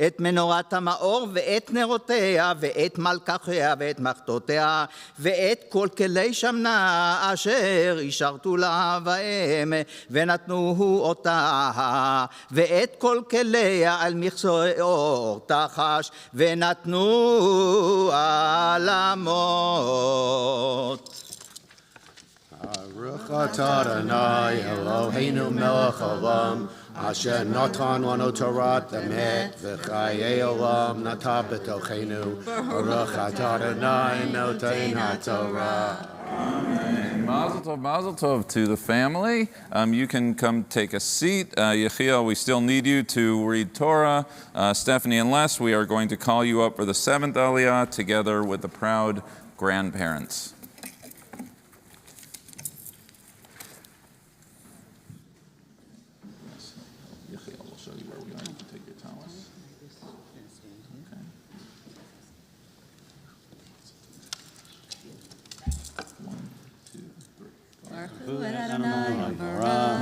את מנורת המאור ואת נרותיה ואת מלקחיה ואת מחתותיה ואת כל כלי שמנה אשר ישרתו לה בהם ונתנו אותה ואת כל כליה על מכסאו תחש ונתנו עלמות. Baruch atah Adonai Eloheinu melech haolam asher natan lanu Torah emet v'chayei olam nata b'tochenu Baruch atah Adonai noten ha'Torah. Mazel tov to the family. You can come take a seat. Yechiel, we still need you to read Torah. Stephanie and Les, we are going to call you up for the 7th Aliyah together with the proud grandparents.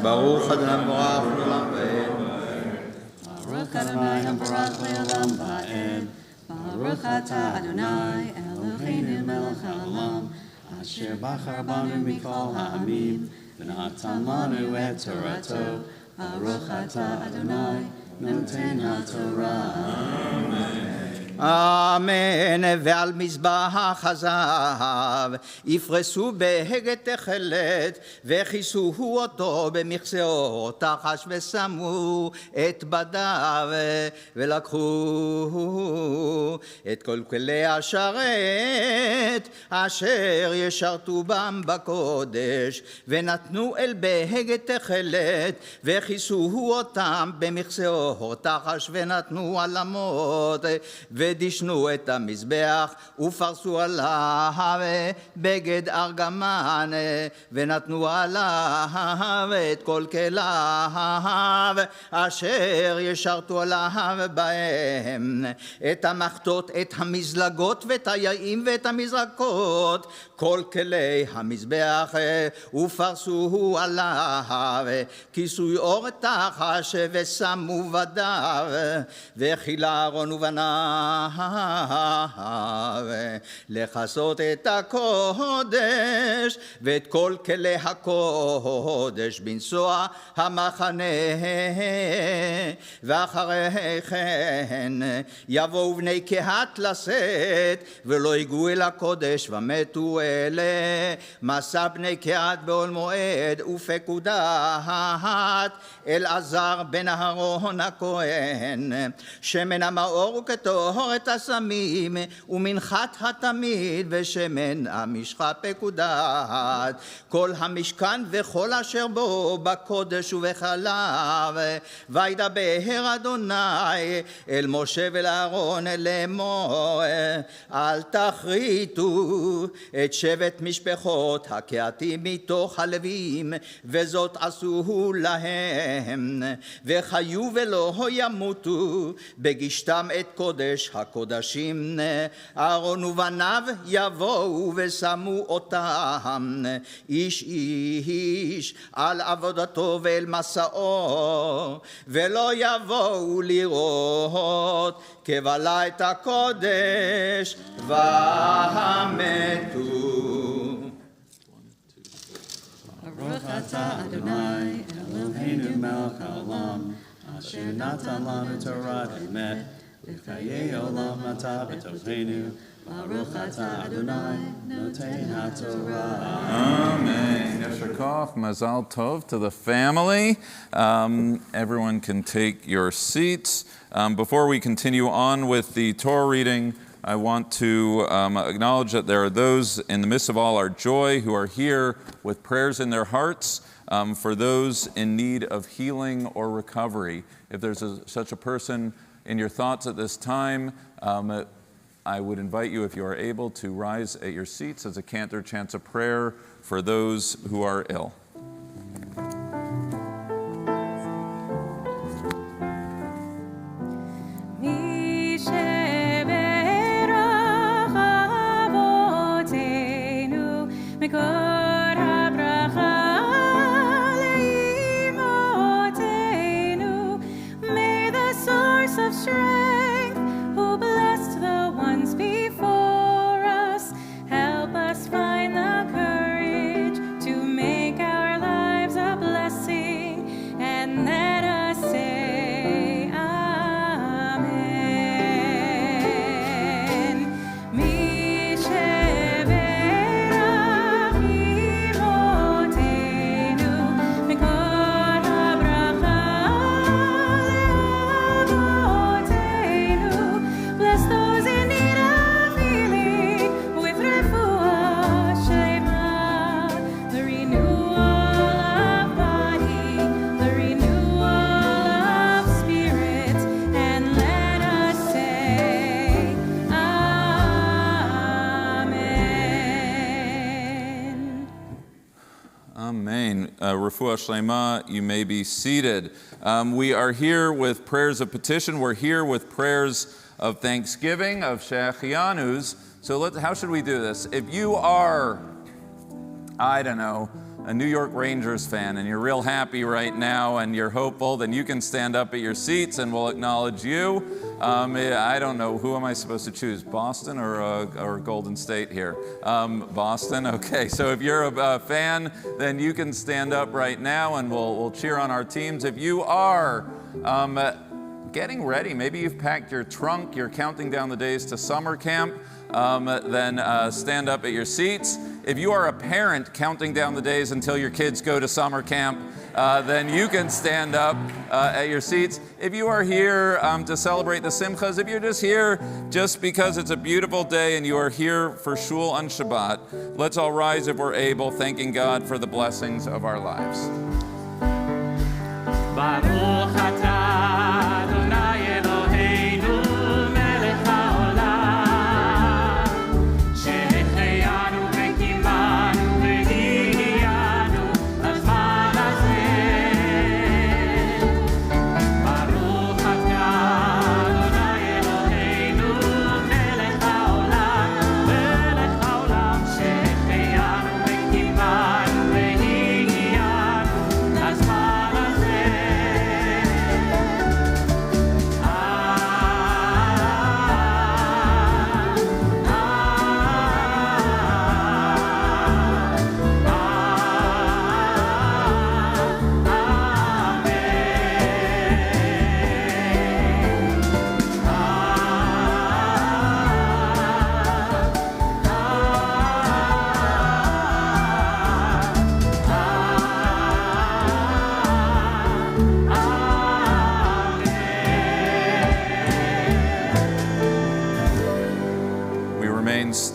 ברוך אדוני מבורך לעולם ועד. ברוך אדוני מבורך לעולם ועד. ברוך אתה אדוני אלוהינו מלך העולם אשר בחר בנו מכל העמים ונתן לנו את תורתו. ברוך אתה אדוני נותן התורה. אמן. ועל מזבח הזהב יפרסו בהגד תכלת וכיסוהו אותו במכסאו תחש ושמו את בדיו ולקחו את כל כלי השרת אשר ישרתו בם בקודש ונתנו אל בהגד תכלת וכיסוהו אותם במכסאו תחש ונתנו עלמות ודישנו את המזבח, ופרסו עליו בגד ארגמן, ונתנו עליו את כל כליו, אשר ישרתו עליו בהם, את המחטות, את המזלגות, ואת היעים, ואת המזרקות, כל כלי המזבח, ופרסוהו עליו, כיסוי אור תחש, ושמו בדיו, וכילה אהרון ובניו, לכסות את הקודש, ואת כל כלי הקודש, בנסוע המחנה, ואחרי כן יבואו בני קהת לשאת, ולא יגעו אל הקודש, ומתו אלה, מסע בני קהת בעול מועד, ופקודת אלעזר בן אהרון הכהן, שמן המאור וכטהרת הסמים, ומנחת התמיד, ושמן המשחה פקודת, כל המשכן וכל אשר בו, בקודש ובחלב, וידבר אדוני אל משה ולאהרון לאמור, אל תכריתו את שבט משפחות הקהתים מתוך הלווים, וזאת עשו להם, וחיו ולא ימותו, בגישתם את קודש הקודשים. אהרון ובניו יבואו ושמו אותם, איש איש על עבודתו ואל מסעו, ולא יבואו לראות כבלה את הקודש והמתו. ברוך אתה אדוני אלוהינו מלך העולם, אשר נתן לנו תורת אמת, וחיי עולם אתה בתוכנו. Baruch atah Adonai noten haTorah. Amen. Yasher koach, mazal tov to the family. Everyone can take your seats. Before we continue on with the Torah reading, I want to acknowledge that there are those in the midst of all our joy who are here with prayers in their hearts for those in need of healing or recovery. If there's such a person in your thoughts at this time, I would invite you, if you are able, to rise at your seats as a cantor chants a prayer for those who are ill. May the source of strength, who blessed the ones before us, help us find the courage to make our lives a blessing, and let us say Amen. Mi sheberach imotenu, mikol habracha leavotenu. Bless those in need of healing with refuah shlema, the renewal of body, the renewal of spirit, and let us say Amen. Amen. Refuah Shlema, you may be seated. We are here with prayers of petition. We're here with prayers of thanksgiving, of Shechianus. So how should we do this? If you are, I don't know, a New York Rangers fan and you're real happy right now and you're hopeful, then you can stand up at your seats and we'll acknowledge you. I don't know, who am I supposed to choose, Boston or Golden State here? Boston, okay. So if you're a fan, then you can stand up right now and we'll cheer on our teams. If you are getting ready, maybe you've packed your trunk, you're counting down the days to summer camp, then stand up at your seats. If you are a parent counting down the days until your kids go to summer camp, then you can stand up at your seats. If you are here to celebrate the Simchas, if you're just here just because it's a beautiful day and you are here for Shul on Shabbat, let's all rise if we're able, thanking God for the blessings of our lives. Baruch atah Adonai Eloheinu melech haolam.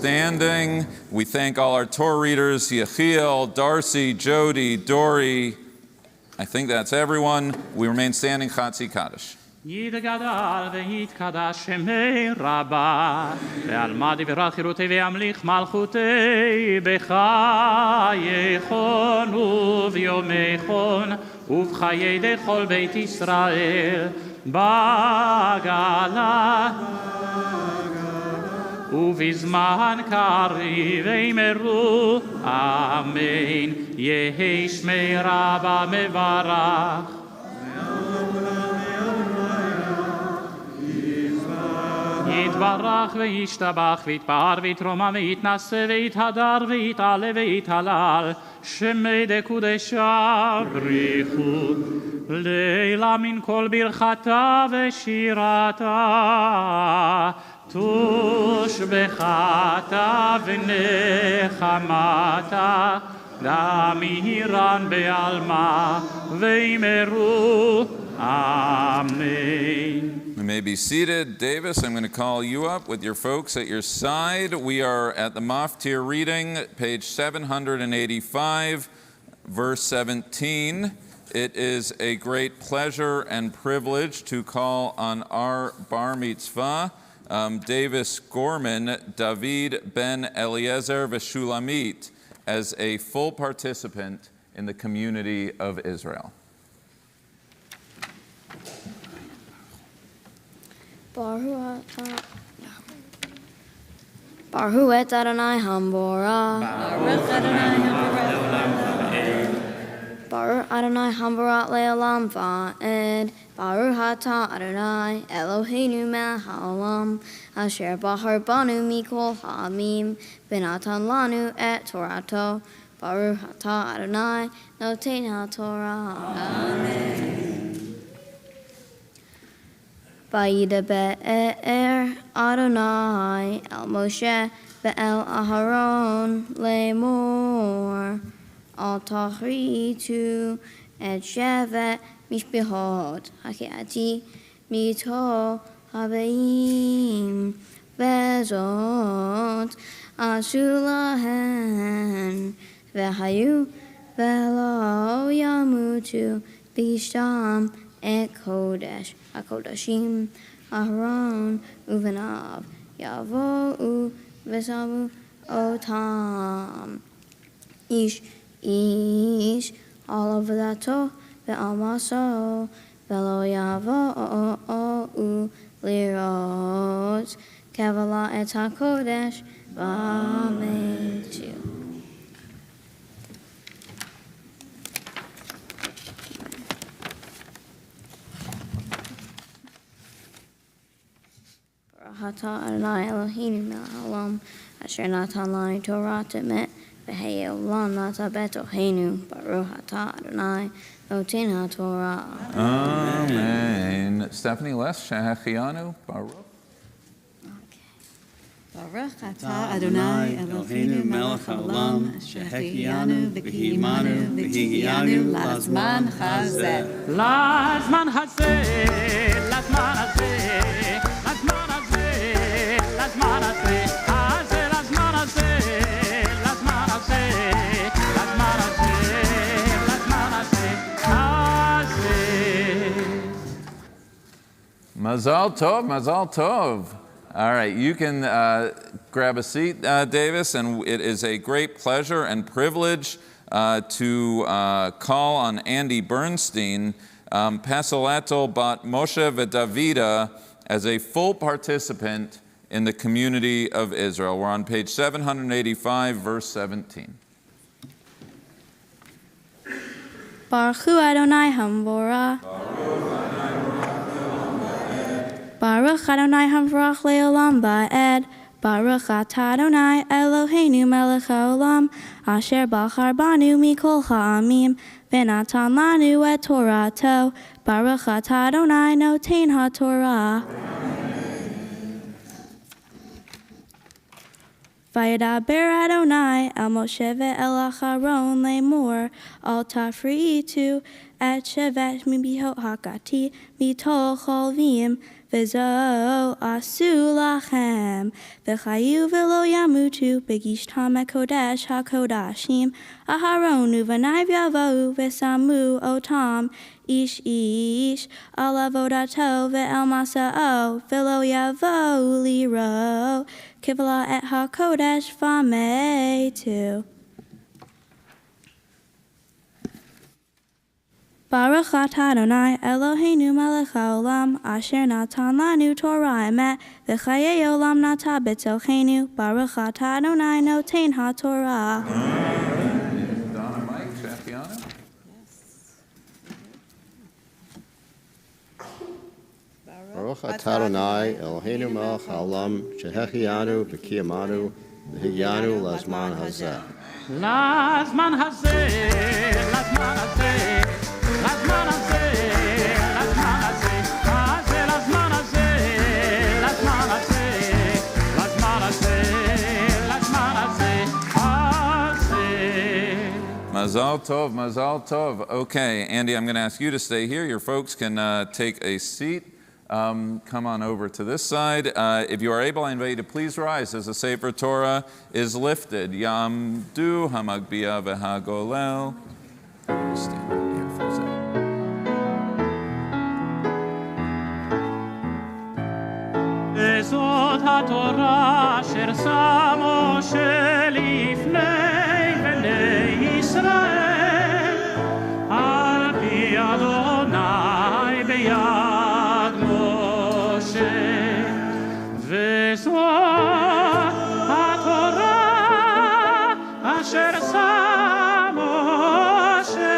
standing. We thank all our Torah readers, Yechiel, Darcy, Jody, Dory. I think that's everyone. We remain standing, Chatzi Kaddish. יתגדל ויתקדש שמי רבה ועל מה דברת חירותי וימליך מלכותי בחייכון וביומייכון ובחיי לכל בית ישראל בגלה ובזמן קריב אמרו אמן יהי שמי רבה מברך יתברך וישתבח ויתפאר ויתרומם ויתנשא ויתהדר ויתעלה ויתהלל שמי דקודשה בריחו לילה מן כל ברכתה ושירתה תושבחתה ונחמתה דמירן בעלמה ואמרו אמן. You may be seated. Davis, I'm going to call you up with your folks at your side. We are at the Maftir reading, page 785, verse 17. It is a great pleasure and privilege to call on our bar mitzvah, Davis Gorman, David ben Eliezer Veshulamit, as a full participant in the community of Israel. Baruch et Adonai Hambora. Baruch Adonai Hambora le'olam va'ed. Baruch atah Adonai Eloheinu melech haolam asher bahar banu mikol ha'amim v'natan lanu et Torato. Baruch atah Adonai noten ha'Torah. Amen. Vayidaber Adonai el Moshe ve'el Aharon lemor al tachritu et shevet mishpehot hakeati mito haveim vezot asulahen vehayu velo yamutu bisham et kodesh HaKodashim, Aharon, Uvenav, Yavo, Vesavu, Otam. Ish, all of Dato, Ve'almaso, Velo Yavo, Lirot, Kavala et HaKodesh, Vametu. Hata Adonai Eloheinu melech haolam asher natan lanu Torah temet v'hei olam nata betoheinu Baruch Hata Adonai noten haTorah. Amen. Stephanie Les, Shehechianu, Baruch. Baruch atah Adonai Eloheinu melech haolam shehechianu v'kiyimanu v'higianu lazman hazeh. Lazman hazeh, lazman hazeh, lazman hazeh. Mazal tov, mazal tov. All right, you can grab a seat, Davis, and it is a great pleasure and privilege to call on Andy Bernstein, Pasolato bat Moshe v'Davida, as a full participant in the community of Israel. We're on page 785, verse 17. Baruch Adonai Hambora. Baruch Adonai Hamvarach le'olam va'ed. Baruch atah Adonai Eloheinu melech haolam asher bachar banu mikol ha'amim v'natan lanu et Torato. Baruch atah Adonai noten haTorah. Vayidaber Adonai el Moshe ve'el Aharon lemor al tafri'itu et shevet mibihot hakati mitol cholvim V'zo asu lachem, v'chayu v'lo yamutu, b'gishtam hakodesh hakodashim, aharonu v'nai v'yavohu v'samu otam, ish al avodato ve'el masa'o, v'lo yavo liro, kivla et hakodesh v'ametu. Baruch atah Adonai Eloheinu melech haolam, asher natan lanu Torah emet, v'chayei olam nata b'tochenu. Baruch atah Adonai noten haTorah. Donna, Mike, Shafiana. Baruch atah Adonai Eloheinu melech haolam, shehechianu v'kiyamanu v'higyanu lazman hazeh. Lazman hazeh, lazman hazeh, lazman hazeh, lazman hazeh, lazman hazeh, lazman hazeh, lazman hazeh, hazeh. Mazal tov, mazal tov. Okay, Andy, I'm going to ask you to stay here. Your folks can take a seat. Come on over to this side. If you are able, I invite you to please rise as the Sefer Torah is lifted. Yamdu hamagbiya v'hagolel. Stand right here for a second. Ezot haTorah asher sa Moshe lifnei bnei Yisrael, al pi Adonai beyad Moshe. Vezot haTorah asher sa Moshe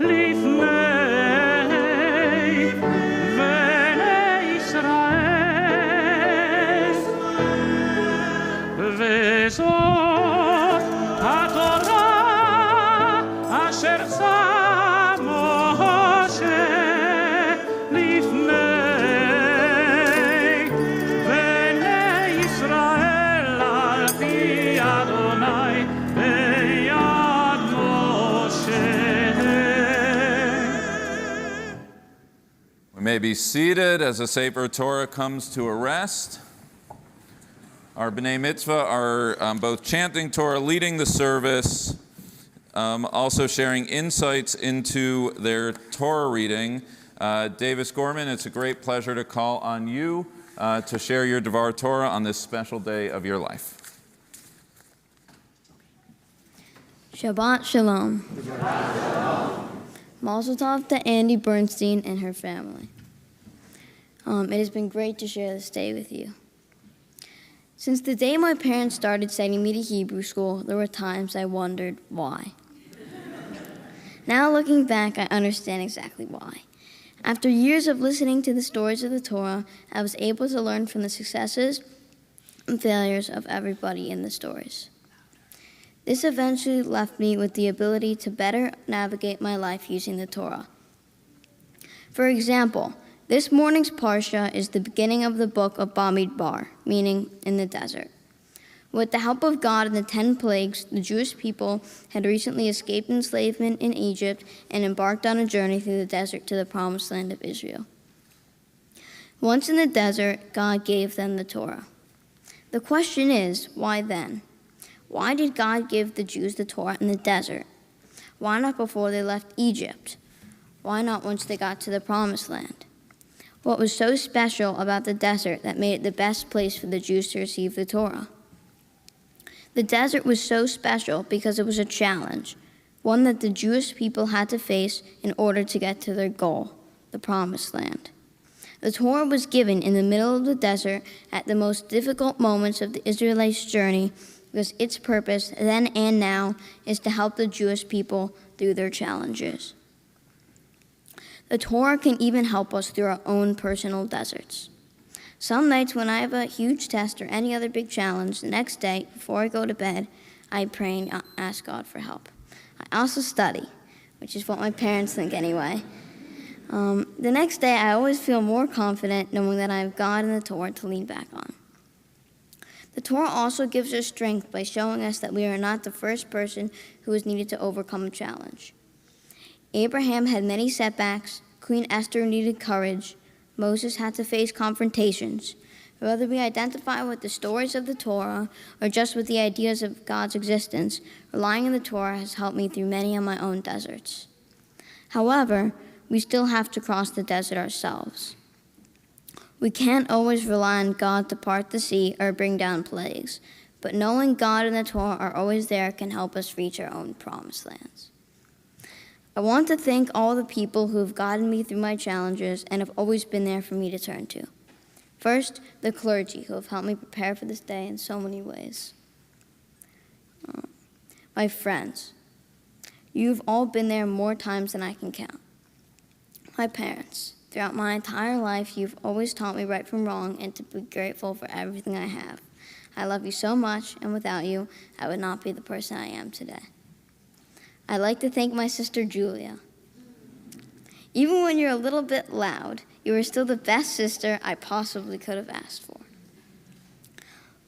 lifnei bnei Yisrael. Vezot haTorah asher sa Moshe lifnei bnei Yisrael, al pi Adonai beyad Moshe. We may be seated as the Sefer Torah comes to a rest. Our B'nai Mitzvah are both chanting Torah, leading the service, also sharing insights into their Torah reading. Davis Gorman, it's a great pleasure to call on you to share your Devar Torah on this special day of your life. Shabbat Shalom. Mazel tov to Andy Bernstein and her family. It has been great to share this day with you. Since the day my parents started sending me to Hebrew school, there were times I wondered why. Now looking back, I understand exactly why. After years of listening to the stories of the Torah, I was able to learn from the successes and failures of everybody in the stories. This eventually left me with the ability to better navigate my life using the Torah. For example, this morning's Parsha is the beginning of the Book of Bombidbar, meaning in the desert. With the help of God and the 10 plagues, the Jewish people had recently escaped enslavement in Egypt and embarked on a journey through the desert to the promised land of Israel. Once in the desert, God gave them the Torah. The question is, why then? Why did God give the Jews the Torah in the desert? Why not before they left Egypt? Why not once they got to the promised land? What was so special about the desert that made it the best place for the Jews to receive the Torah? The desert was so special because it was a challenge, one that the Jewish people had to face in order to get to their goal, the promised land. The Torah was given in the middle of the desert at the most difficult moments of the Israelites' journey because its purpose, then and now, is to help the Jewish people through their challenges. The Torah can even help us through our own personal deserts. Some nights when I have a huge test or any other big challenge, the next day, before I go to bed, I pray and ask God for help. I also study, which is what my parents think anyway. The next day, I always feel more confident knowing that I have God and the Torah to lean back on. The Torah also gives us strength by showing us that we are not the first person who is needed to overcome a challenge. Abraham had many setbacks, Queen Esther needed courage, Moses had to face confrontations. Whether we identify with the stories of the Torah or just with the ideas of God's existence, relying on the Torah has helped me through many of my own deserts. However, we still have to cross the desert ourselves. We can't always rely on God to part the sea or bring down plagues, but knowing God and the Torah are always there can help us reach our own promised lands. I want to thank all the people who have guided me through my challenges and have always been there for me to turn to. First, the clergy, who have helped me prepare for this day in so many ways. My friends, you've all been there more times than I can count. My parents, throughout my entire life, you've always taught me right from wrong and to be grateful for everything I have. I love you so much, and without you, I would not be the person I am today. I'd like to thank my sister Julia. Even when you're a little bit loud, you are still the best sister I possibly could have asked for.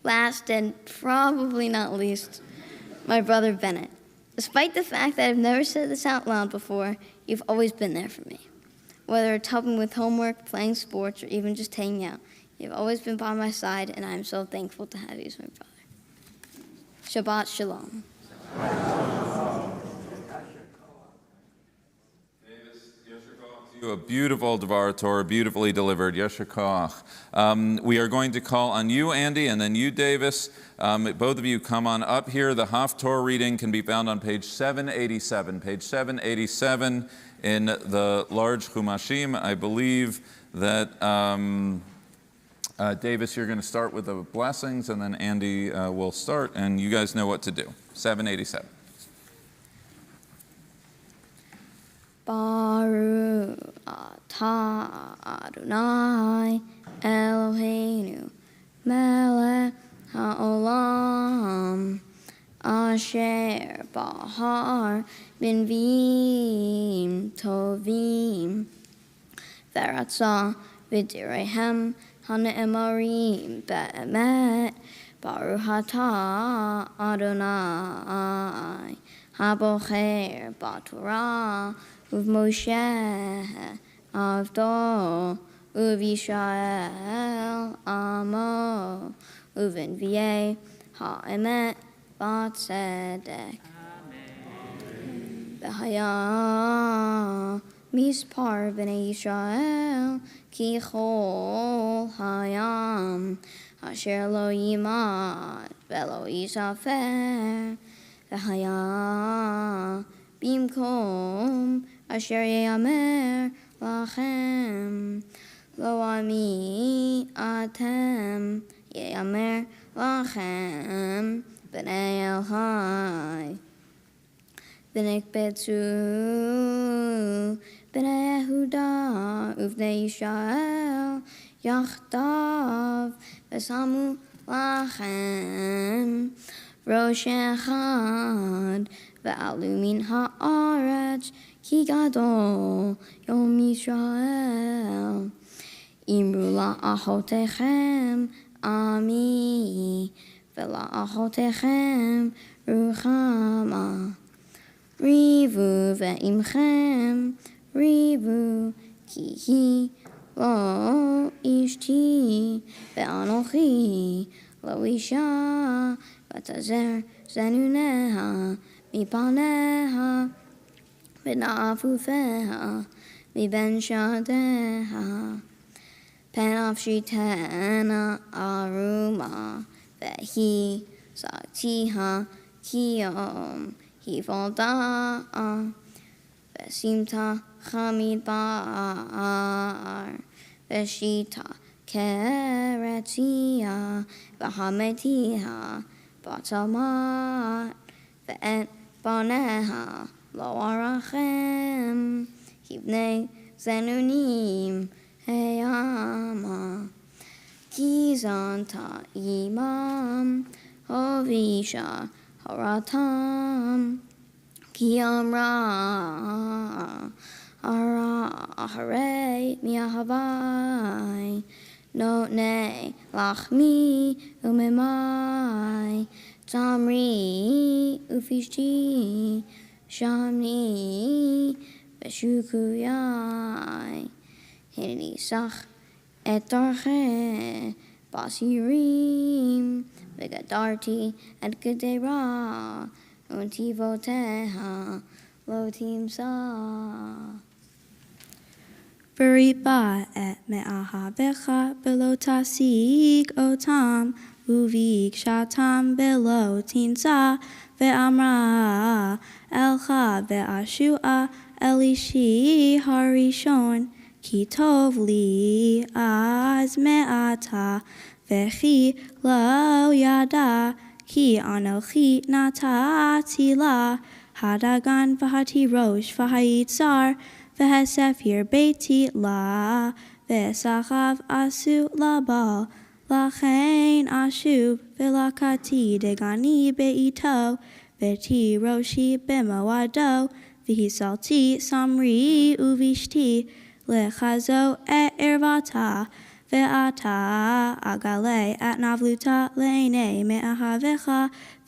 Last and probably not least, my brother Bennett. Despite the fact that I've never said this out loud before, you've always been there for me. Whether it's helping with homework, playing sports, or even just hanging out, you've always been by my side, and I'm so thankful to have you as my brother. Shabbat Shalom. A beautiful Devar Torah, beautifully delivered. Yesher koach. We are going to call on you, Andy, and then you, Davis. Both of you come on up here. The Haftorah reading can be found on page 787. Page 787 in the large Chumashim. I believe that, Davis, you're going to start with the blessings, and then Andy will start, and you guys know what to do. 787. Baruch atah Adonai Eloheinu melech haolam asher bahar b'nviim tovim v'ratzah v'direhem hane'emarim be'emet Baruch atah Adonai habocher b'Torah Uv Moshe Avdo, Uv Yisrael Amo, Uv Enviei Ha'emet B'Tzedek. V'haya mispar b'nei Yisrael ki chol hayam asher lo yimad v'lo yisafer. V'haya bimkom Asher ye'amer lachem, lo ami atem, ye'amer lachem, b'nei Elhai. V'nikbetzu b'nei Yehuda uvnei Yisrael, yachdav v'samu lachem, rosh echad, V'alu min ha'aretz ki gadol Yom Yisrael. Imru la'achotechem ami v'la'achotechem ruchama. Rivu ve'imchem rivu ki hi lo ishti ve'anochi lo isha v'tazer zenuneha Mipaneha, V'na'afufeha, Miben shadeha, Penafshitena aruma, Vehi saktiha kiyom, Hivolda'a, Vesimta chamidbar, Veshita keretia, Vahametiha, Batamat, Ve'et Baneha lo arachem hivnei zenunim heyama kizanta imam hovisha haratam kiyamra ara aharei miahavai notnei lachmi umemai Tamri ufishti shamni veshukuyai hineni sach את דרכי בשירים, וגדרתי את גדרה, ונתיבותיה לא תמצא. וריבה את מאהביך ולא תשיג אותם, וביקשתם ולא תמצא, ואמרה אלך ואשועה אל אישי הראשון, כי טוב לי אז מעתה, וכי לא ידע, כי אנוכי נתתי לה, הדגן והתירוש והיצר, והספיר ביתי לה, וסחב עשו לבעל, לכן אשוב ולקטי דגני בעיתו, ותירושי במועדו, והסלתי סמרי ובשתי, לחזו את ערוותה, ועתה אגלה את נבלותה לעיני מאהביך,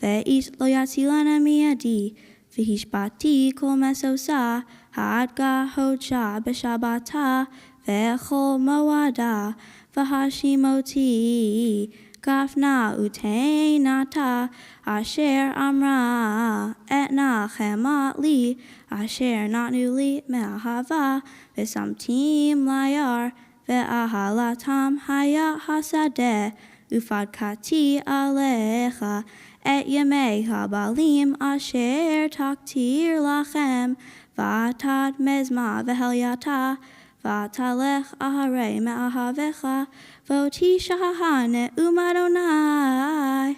ואיש לא יצילנה מידי, והשבתי כל מסוסה, הדגה הודשה בשבתה, וכל מועדה, והשימותי, גפנה ותנתה, אשר אמרה את נחמה לי, אשר נתנו לי מאהבה, ושמתים ליער, ואהלתם היה השדה, ופדקתי עליך את ימי הבעלים אשר תקטיר לכם, ותד מזמה והלייתה, ותלך אחרי מאהביך, ותשמע נאום אדוני.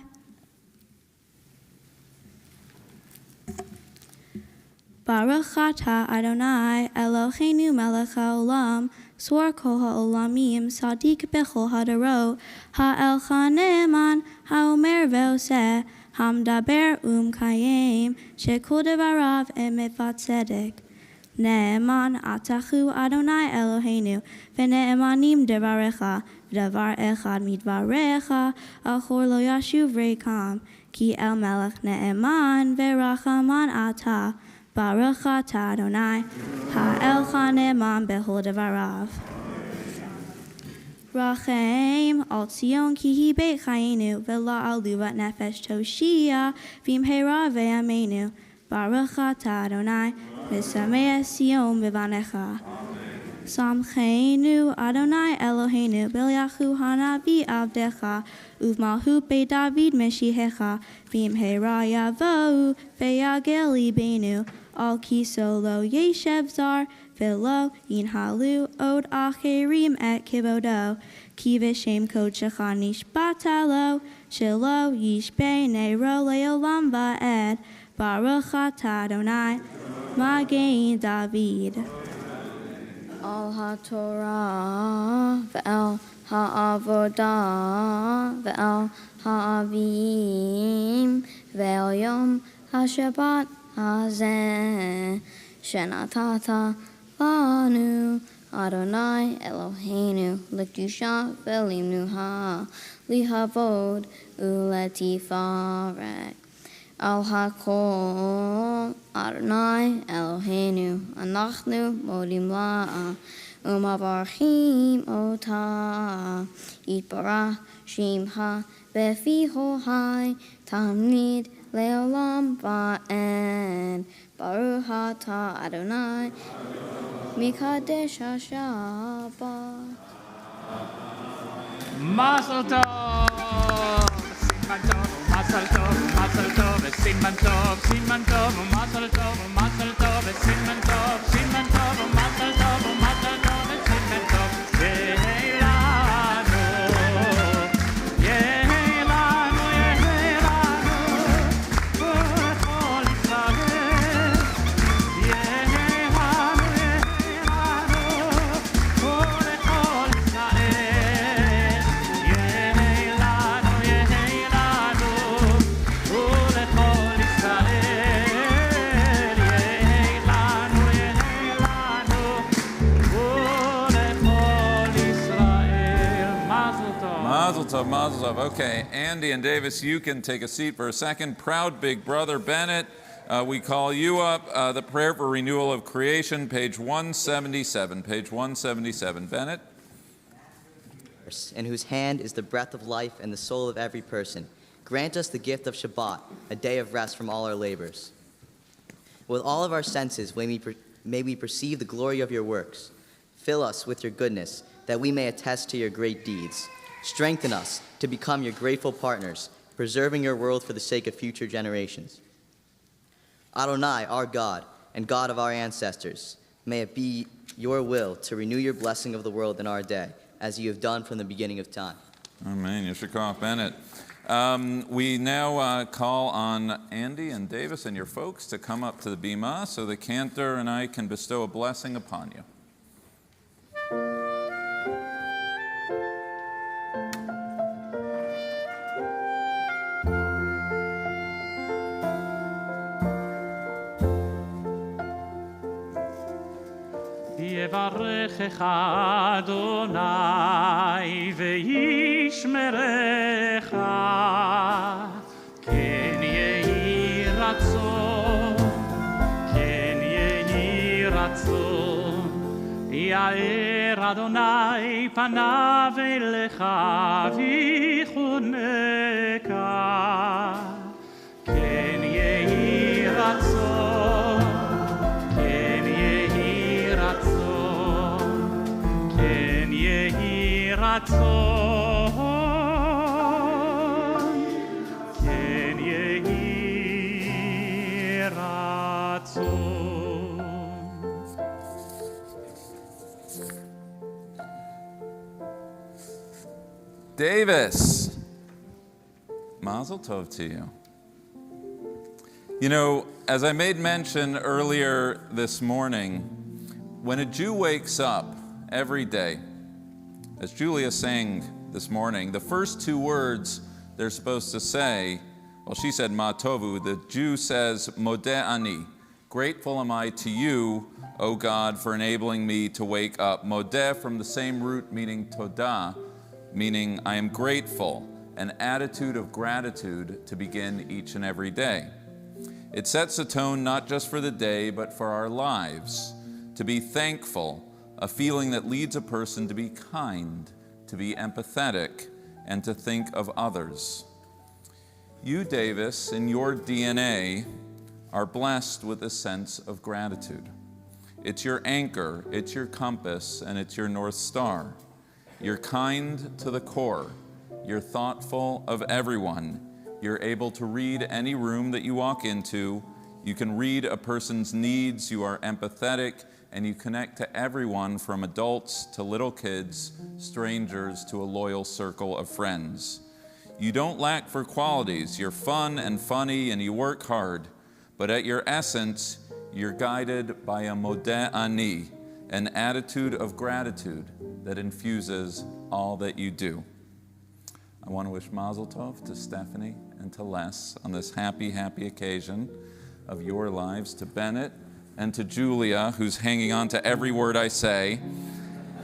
ברוך אתה אדוני אלוהינו מלך העולם, צור כל העולמים, צדיק בכל הדורות, האלך נאמן, האומר ועושה, המדבר ומקיים, שכל דבריו אמת וצדק. נאמן אתה הוא אדוני אלוהינו, ונאמנים דבריך, ודבר אחד מדבריך, אחור לא ישוב ריקם, כי אל מלך נאמן ורחמן אתה, ברוך אתה אדוני, האלך נאמן בכל דבריו. רחם על ציון כי היא בית חיינו, ולא עלובת נפש תושיע, במהרה בימינו. ברוך אתה אדוני, משמח ציון בבניך. שמחנו אדוני אלוהינו, בליחו הנביא עבדך, ובמלכות בית דוד משיחך, במהרה יבואו ויגל ליבנו, על כיסו לא ישב זר, ולא ינהלו עוד אחרים את כבודו, כי בשם קודשך נשבעת לו, שלא ישבה נרו לעולם ועד. ברוך אתה אדוני, מגן דוד. על התורה ועל העבודה ועל האבים ועל יום השבת הזה שנתת לנו, אדוני אלוהינו, לקדושה ולמנוחה, לכבוד ולתפארת. על הכל, אדוני אלוהינו, אנחנו מודים לה ומברכים אותה. יתברך שמך בפי חי, תמיד לעולם ועד. ברוך אתה אדוני, מקדש השבת. מזל טוב! סימן טוב, מזל טוב, סימן טוב, סימן טוב, מזל טוב, מזל טוב, סימן טוב, סימן טוב, מזל טוב, מזל טוב, סימן טוב. יהי לנו, יהי לנו, יהי לנו, ולכל ישראל. יהי לנו, יהי לנו, ולכל ישראל. יהי לנו, יהי לנו, ולכל ישראל. יהי לנו, יהי לנו, ולכל ישראל. Mazel tov. Mazel tov, mazel tov. Okay, Andy and Davis, you can take a seat for a second. Proud big brother Bennett, we call you up. The prayer for renewal of creation, page 177. Page 177. Bennett? universe, in whose hand is the breath of life and the soul of every person, grant us the gift of Shabbat, a day of rest from all our labors. With all of our senses, may we perceive the glory of your works. Fill us with your goodness, that we may attest to your great deeds. Strengthen us to become your grateful partners, preserving your world for the sake of future generations. Adonai, our God, and God of our ancestors, may it be your will to renew your blessing of the world in our day, as you have done from the beginning of time. Amen. Yeshikach Bennett. We now call on Andy and Davis and your folks to come up to the bima so the cantor and I can bestow a blessing upon you. יברכך אדוני וישמרך, כן יהי רצון, כן יהי רצון. יאר אדוני פניו אליך ויחונקה, כן יהי רצון, כן יהי רצון, כן יהי רצון, כן יהי רצון. Davis, Mazel Tov to you. You know, as I made mention earlier this morning, when a Jew wakes up every day, as Julia sang this morning, the first two words they're supposed to say, well, she said Ma Tovu, the Jew says Modeh Ani, grateful am I to you, O God, for enabling me to wake up. Modeh from the same root meaning Todah, meaning I am grateful, an attitude of gratitude to begin each and every day. It sets a tone not just for the day, but for our lives. To be thankful, a feeling that leads a person to be kind, to be empathetic, and to think of others. You, Davis, in your DNA, are blessed with a sense of gratitude. It's your anchor, it's your compass, and it's your North Star. You're kind to the core. You're thoughtful of everyone. You're able to read any room that you walk into. You can read a person's needs. You are empathetic, and you connect to everyone from adults to little kids, strangers to a loyal circle of friends. You don't lack for qualities. You're fun and funny, and you work hard. But at your essence, you're guided by a modeh ani, an attitude of gratitude that infuses all that you do. I want to wish Mazel Tov to Stephanie and to Les on this happy, happy occasion of your lives, to Bennett and to Julia, who's hanging on to every word I say,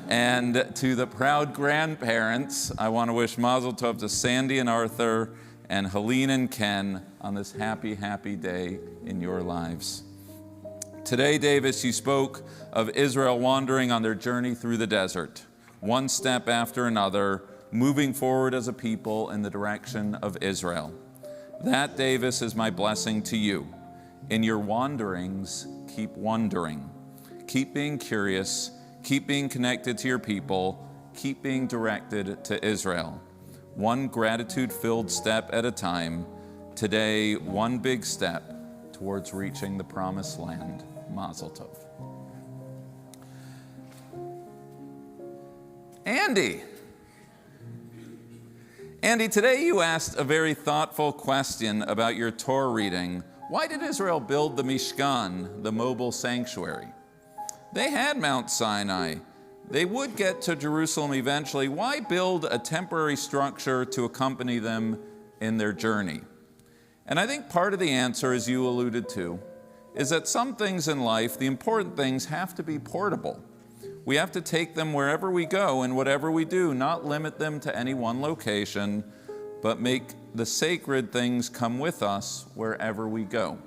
and to the proud grandparents. I want to wish Mazel Tov to Sandy and Arthur and Helene and Ken on this happy, happy day in your lives. Today, Davis, you spoke of Israel wandering on their journey through the desert, one step after another, moving forward as a people in the direction of Israel. That, Davis, is my blessing to you. In your wanderings, keep wondering. Keep being curious, keep being connected to your people, keep being directed to Israel. One gratitude-filled step at a time. Today, one big step towards reaching the promised land. Mazel Tov. Andy, today you asked a very thoughtful question about your Torah reading. Why did Israel build the Mishkan, the mobile sanctuary? They had Mount Sinai. They would get to Jerusalem eventually. Why build a temporary structure to accompany them in their journey? And I think part of the answer, as you alluded to, is that some things in life, the important things, have to be portable. We have to take them wherever we go and whatever we do, not limit them to any one location, but make the sacred things come with us wherever we go.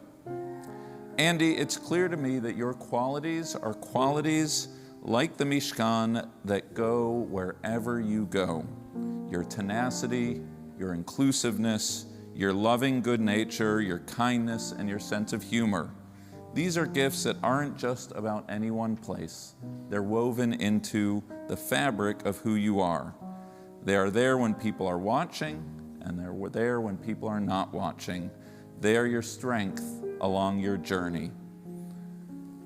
Andy, it's clear to me that your qualities are qualities like the Mishkan, that go wherever you go. Your tenacity, your inclusiveness, your loving good nature, your kindness, and your sense of humor. These are gifts that aren't just about any one place. They're woven into the fabric of who you are. They are there when people are watching, and they're there when people are not watching. They are your strength along your journey.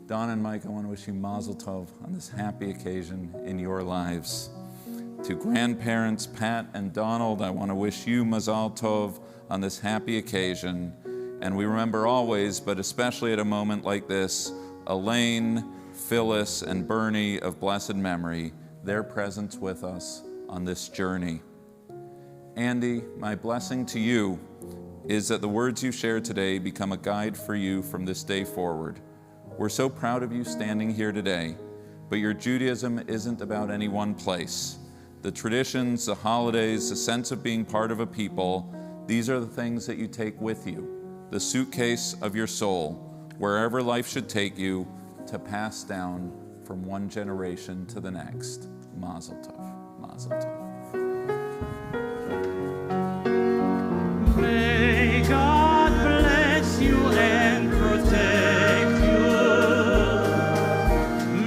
Don and Mike, I want to wish you Mazel Tov on this happy occasion in your lives. To grandparents, Pat and Donald, I want to wish you Mazel Tov on this happy occasion. And we remember always, but especially at a moment like this, Elaine, Phyllis, and Bernie of blessed memory, their presence with us on this journey. Andy, my blessing to you is that the words you shared today become a guide for you from this day forward. We're so proud of you standing here today, but your Judaism isn't about any one place. The traditions, the holidays, the sense of being part of a people, these are the things that you take with you, the suitcase of your soul, wherever life should take you, to pass down from one generation to the next. Mazel Tov, Mazel Tov. May God bless you and protect you.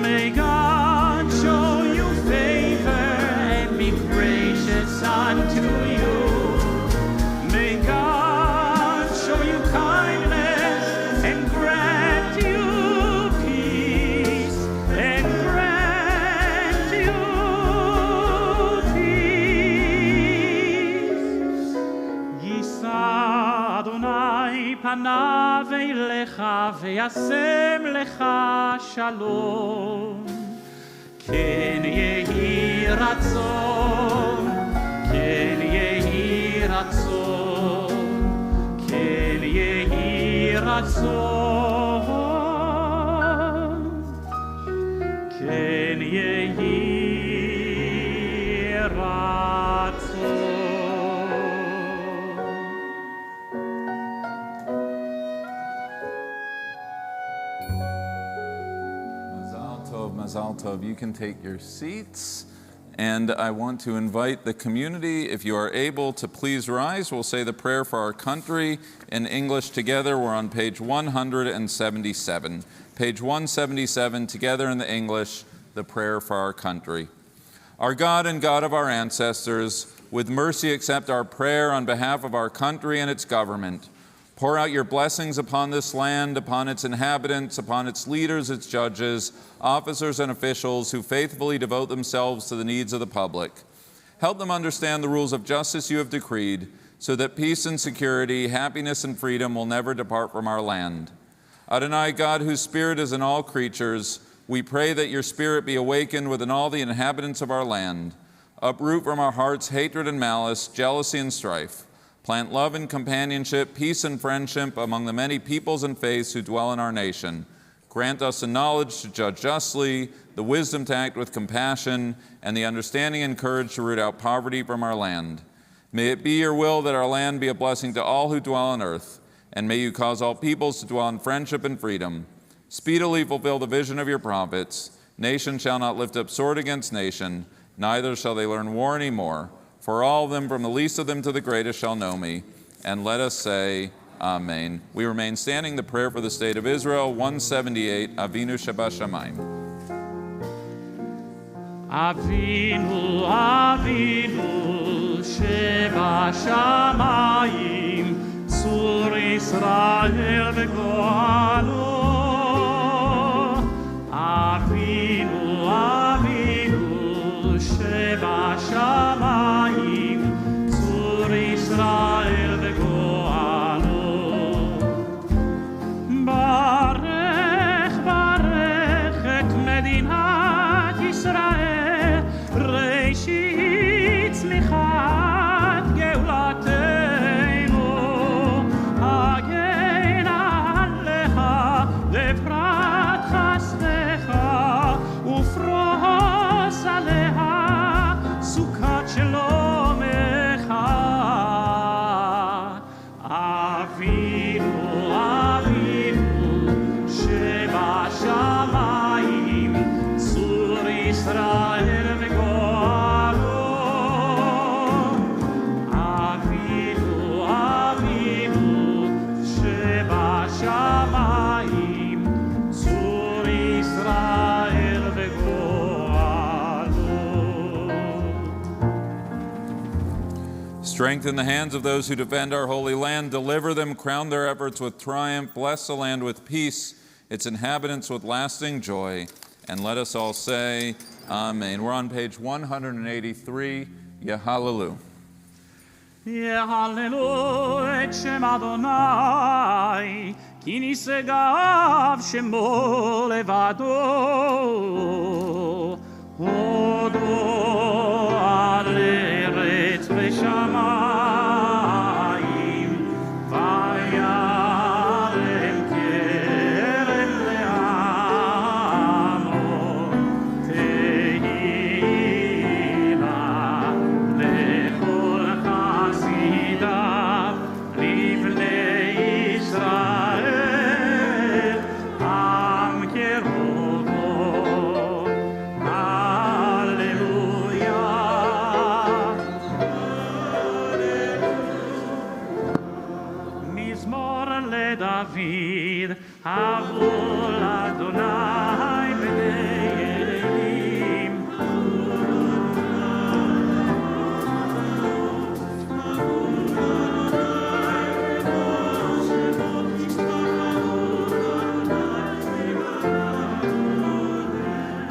May God show you favor and be gracious unto you. May God show you kindness and grant you peace and grant you Adonai panav elecha v'yasem lecha shalom. Ken yehi ratzon, ken yehi ratzon, ken yehi ratzon, ken yehi ratzon. Mazal Tov, you can take your seats. And I want to invite the community, if you are able, to please rise. We'll say the prayer for our country in English together. We're on page 177. Page 177, together in the English, the prayer for our country. Our God and God of our ancestors, with mercy accept our prayer on behalf of our country and its government. Pour out your blessings upon this land, upon its inhabitants, upon its leaders, its judges, officers, and officials who faithfully devote themselves to the needs of the public. Help them understand the rules of justice you have decreed, so that peace and security, happiness and freedom will never depart from our land. Adonai, God, whose spirit is in all creatures, we pray that your spirit be awakened within all the inhabitants of our land. Uproot from our hearts hatred and malice, jealousy and strife. Plant love and companionship, peace and friendship among the many peoples and faiths who dwell in our nation. Grant us the knowledge to judge justly, the wisdom to act with compassion, and the understanding and courage to root out poverty from our land. May it be your will that our land be a blessing to all who dwell on earth, and may you cause all peoples to dwell in friendship and freedom. Speedily fulfill the vision of your prophets. Nation shall not lift up sword against nation, neither shall they learn war any more. For all of them, from the least of them to the greatest, shall know me. And let us say, Amen. We remain standing. The prayer for the state of Israel, 178, Avinu Shabbat Shamayim. Avinu, Avinu, Sheba Shamayim, Tzur Yisrael v'Goalo. Avinu, Avinu, Sheba Shamayim, Tzur Yisrael v'Goalo. Barech, barech et Medinat Yisrael, Reishit tzmichat Geulateinu, Hagen Alecha ישראל וגואלו. אבינו אבינו שבשמיים, צור ישראל וגואלו. Strengthen the hands of those who defend our holy land. Deliver them, crown their efforts with triumph. Bless the land with peace, its inhabitants with lasting joy. And let us all say, Amen. We're on page 183, Yehallelu. יהללו את שם אדוני, כי נשגב שמו לבדו. הודו על ארץ ושמיים, וירם כרם לעמו. תהילה לכל חסידיו, לבני ישראל, עם קרובו. הללויה. מזמור לדוד, הבו לאדוני בני אלים.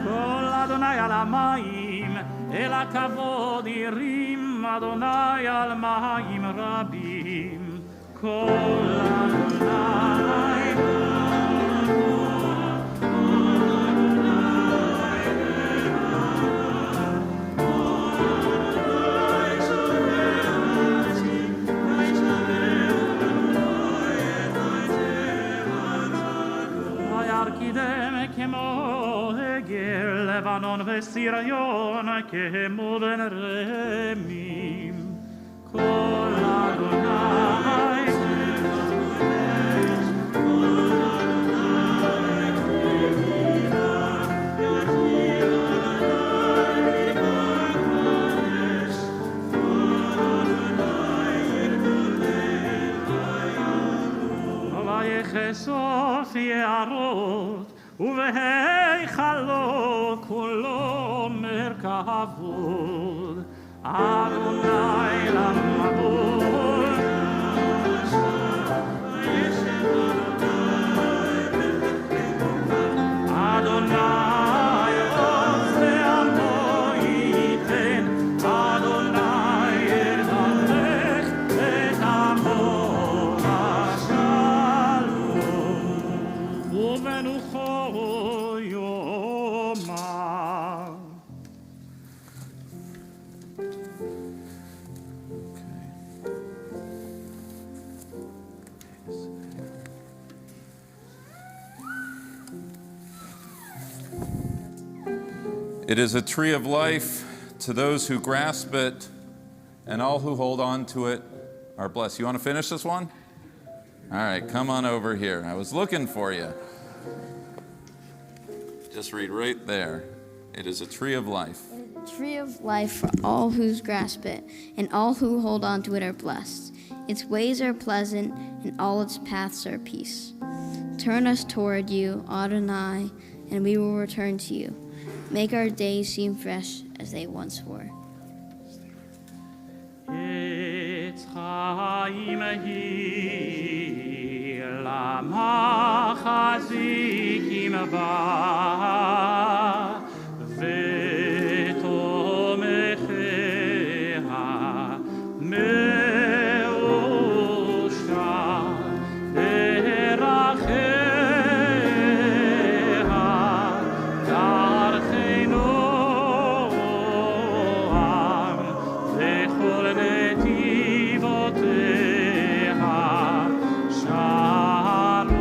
כל אדוני על המים, אל הכבוד ירים, אדוני על מים רבים. כל אדוני וירקידם כמו הגר, לבנון וסיריון כמו בן רמים. כל אדוני ויכסוף יערות, ובהיכלו כולו מרכבות. אדוני למבול, אדוני עוז לעמו ייתן, אדוני יברך את עמו בשלום, ובנוחו יאמר. It is a tree of life to those who grasp it, and all who hold on to it are blessed. You want to finish this one? All right, come on over here. I was looking for you. Just read right there. It is a tree of life. A tree of life for all who grasp it, and all who hold on to it are blessed. Its ways are pleasant, and all its paths are peace. Turn us toward you, Adonai, and we will return to you. Make our days seem fresh as they once were. עץ חיים היא למחזיקים בה, ותומכיה מאושר דרכיה. שלום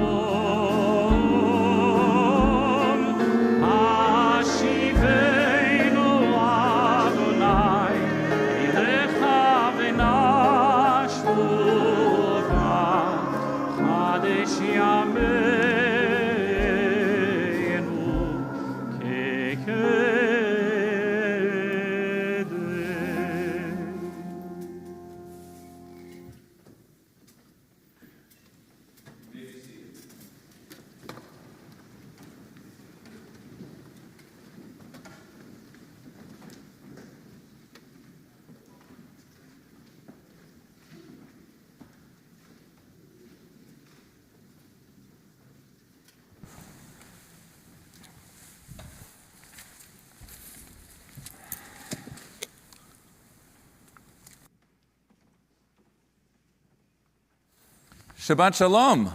Shabbat Shalom.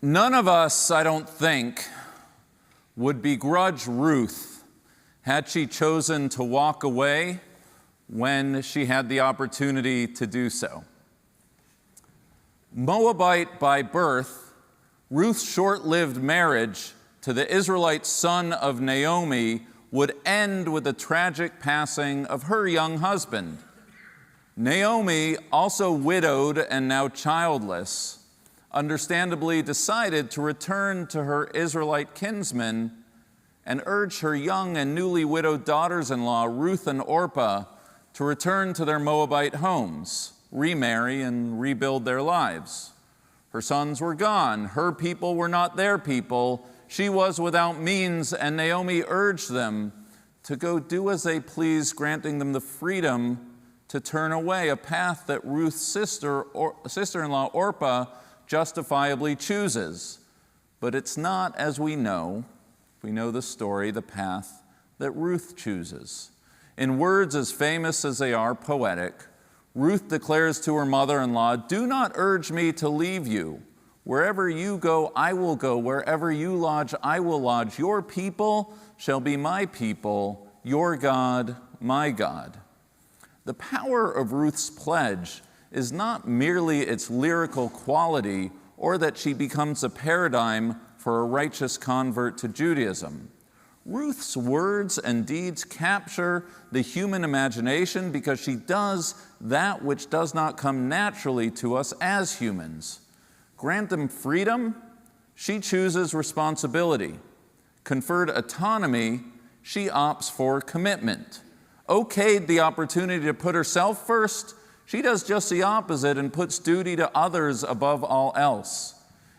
None of us, I don't think, would begrudge Ruth had she chosen to walk away when she had the opportunity to do so. Moabite by birth, Ruth's short-lived marriage to the Israelite son of Naomi would end with the tragic passing of her young husband. Naomi, also widowed and now childless, understandably decided to return to her Israelite kinsmen and urged her young and newly widowed daughters-in-law, Ruth and Orpah, to return to their Moabite homes, remarry, and rebuild their lives. Her sons were gone. Her people were not their people. She was without means, and Naomi urged them to go do as they pleased, granting them the freedom to turn away, a path that Ruth's sister-in-law Orpah justifiably chooses. But it's not, as we know the story, the path that Ruth chooses. In words as famous as they are poetic, Ruth declares to her mother-in-law, "Do not urge me to leave you. Wherever you go, I will go. Wherever you lodge, I will lodge. Your people shall be my people, your God, my God." The power of Ruth's pledge is not merely its lyrical quality or that she becomes a paradigm for a righteous convert to Judaism. Ruth's words and deeds capture the human imagination because she does that which does not come naturally to us as humans. Grant them freedom, she chooses responsibility. Conferred autonomy, she opts for commitment. Okayed the opportunity to put herself first, she does just the opposite and puts duty to others above all else.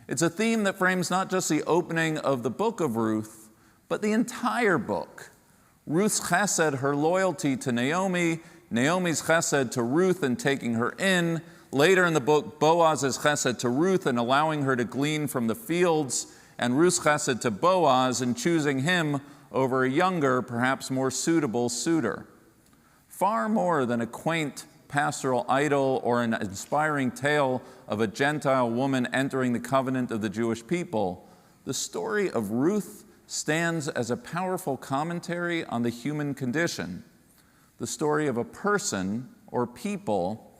It's a theme that frames not just the opening of the book of Ruth, but the entire book. Ruth's chesed, her loyalty to Naomi, Naomi's chesed to Ruth and taking her in. Later in the book, Boaz's chesed to Ruth and allowing her to glean from the fields, and Ruth's chesed to Boaz and choosing him over a younger, perhaps more suitable suitor. Far more than a quaint pastoral idyll or an inspiring tale of a Gentile woman entering the covenant of the Jewish people, the story of Ruth stands as a powerful commentary on the human condition, the story of a person or people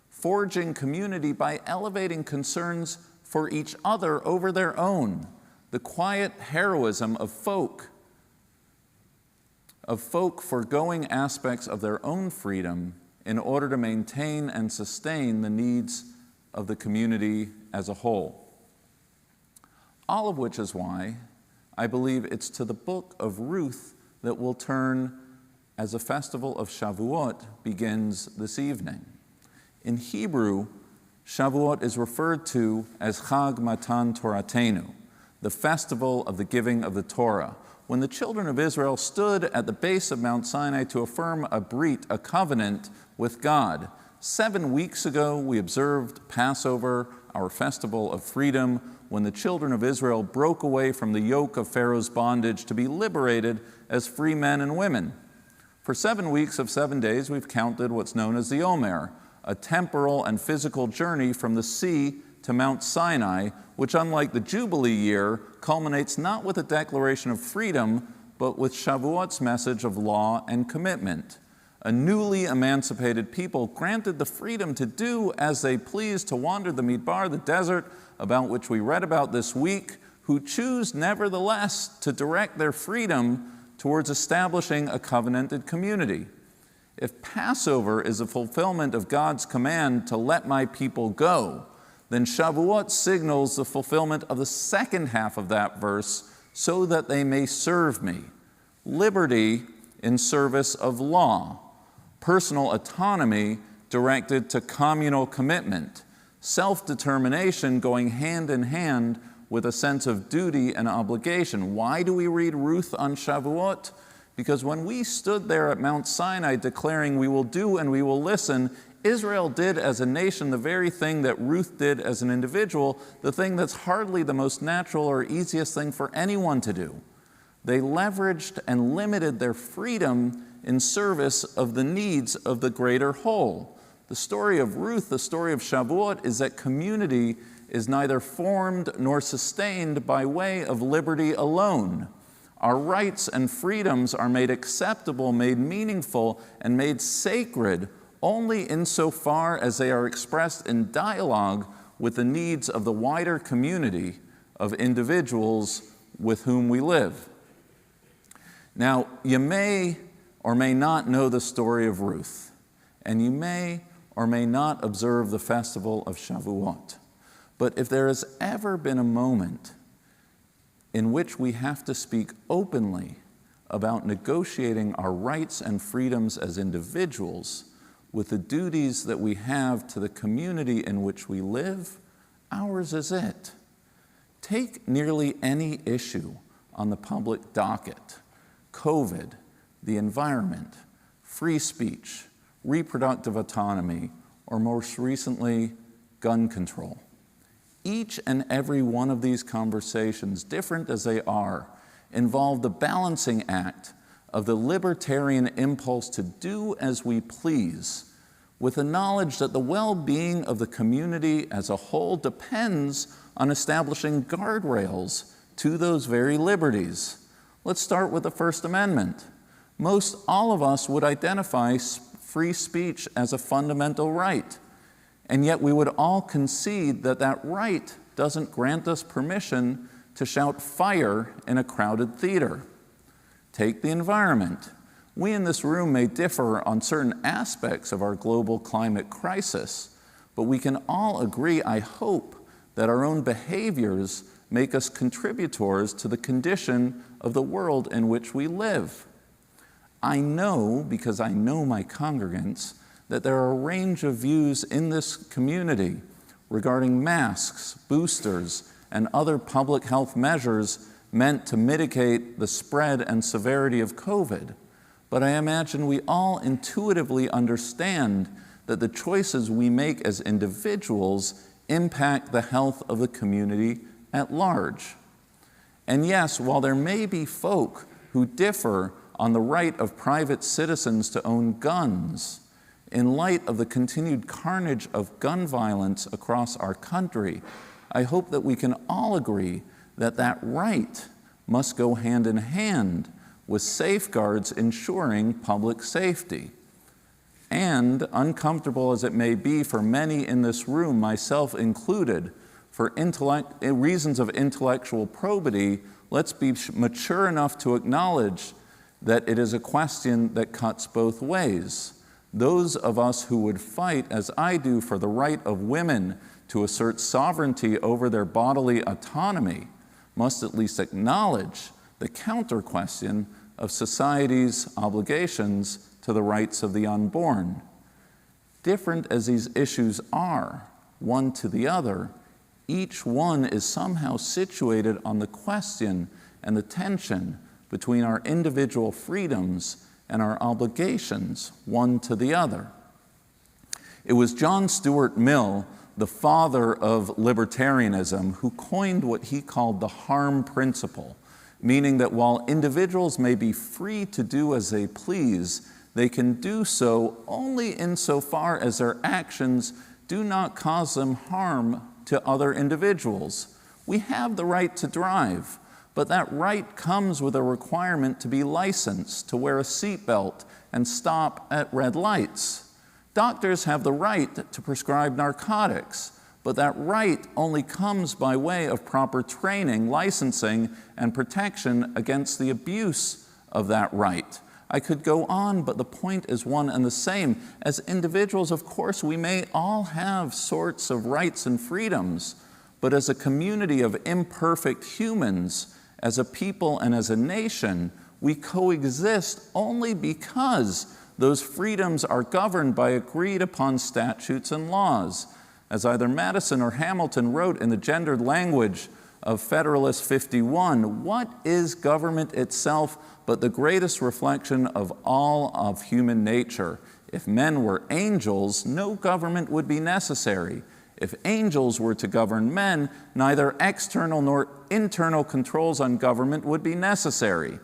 forging community by elevating concerns for each other over their own, the quiet heroism of folk forgoing aspects of their own freedom in order to maintain and sustain the needs of the community as a whole. All of which is why I believe it's to the book of Ruth that we'll turn as the festival of Shavuot begins this evening. In Hebrew, Shavuot is referred to as Chag Matan Toratenu, the festival of the giving of the Torah, when the children of Israel stood at the base of Mount Sinai to affirm a brit, a covenant with God. 7 weeks ago, we observed Passover, our festival of freedom, when the children of Israel broke away from the yoke of Pharaoh's bondage to be liberated as free men and women. For 7 weeks of 7 days, we've counted what's known as the Omer, a temporal and physical journey from the sea to Mount Sinai, which, unlike the Jubilee year, culminates not with a declaration of freedom, but with Shavuot's message of law and commitment. A newly emancipated people granted the freedom to do as they please, to wander the Midbar, the desert, about which we read about this week, who choose nevertheless to direct their freedom towards establishing a covenanted community. If Passover is a fulfillment of God's command to let my people go, then Shavuot signals the fulfillment of the second half of that verse, so that they may serve me. Liberty in service of law. Personal autonomy directed to communal commitment. Self-determination going hand in hand with a sense of duty and obligation. Why do we read Ruth on Shavuot? Because when we stood there at Mount Sinai declaring we will do and we will listen, Israel did as a nation the very thing that Ruth did as an individual, the thing that's hardly the most natural or easiest thing for anyone to do. They leveraged and limited their freedom in service of the needs of the greater whole, The story of Ruth, the story of Shavuot, is that community is neither formed nor sustained by way of liberty alone. Our rights and freedoms are made acceptable, made meaningful, and made sacred only insofar as they are expressed in dialogue with the needs of the wider community of individuals with whom we live. Now, you may or may not know the story of Ruth, and you may or may not observe the festival of Shavuot. But if there has ever been a moment in which we have to speak openly about negotiating our rights and freedoms as individuals with the duties that we have to the community in which we live, ours is it. Take nearly any issue on the public docket: COVID, the environment, free speech, reproductive autonomy, or most recently, gun control. Each and every one of these conversations, different as they are, involve the balancing act of the libertarian impulse to do as we please, with the knowledge that the well-being of the community as a whole depends on establishing guardrails to those very liberties. Let's start with the First Amendment. Most all of us would identify free speech as a fundamental right. And yet we would all concede that that right doesn't grant us permission to shout fire in a crowded theater. Take the environment. We in this room may differ on certain aspects of our global climate crisis, but we can all agree, I hope, that our own behaviors make us contributors to the condition of the world in which we live. I know, because I know my congregants, that there are a range of views in this community regarding masks, boosters, and other public health measures meant to mitigate the spread and severity of COVID. But I imagine we all intuitively understand that the choices we make as individuals impact the health of the community at large. And yes, while there may be folk who differ on the right of private citizens to own guns, in light of the continued carnage of gun violence across our country, I hope that we can all agree that that right must go hand in hand with safeguards ensuring public safety. And, uncomfortable as it may be for many in this room, myself included, for reasons of intellectual probity, let's be mature enough to acknowledge that it is a question that cuts both ways. Those of us who would fight, as I do, for the right of women to assert sovereignty over their bodily autonomy must at least acknowledge the counter question of society's obligations to the rights of the unborn. Different as these issues are, one to the other, each one is somehow situated on the question and the tension between our individual freedoms and our obligations, one to the other. It was John Stuart Mill, the father of libertarianism, who coined what he called the harm principle, meaning that while individuals may be free to do as they please, they can do so only insofar as their actions do not cause them harm to other individuals. We have the right to drive, but that right comes with a requirement to be licensed, to wear a seatbelt, and stop at red lights. Doctors have the right to prescribe narcotics, but that right only comes by way of proper training, licensing, and protection against the abuse of that right. I could go on, but the point is one and the same. As individuals, of course, we may all have sorts of rights and freedoms, but as a community of imperfect humans, as a people and as a nation, we coexist only because those freedoms are governed by agreed upon statutes and laws. As either Madison or Hamilton wrote in the gendered language of Federalist 51, what is government itself but the greatest reflection of all of human nature? If men were angels, no government would be necessary. If angels were to govern men, neither external nor internal controls on government would be necessary.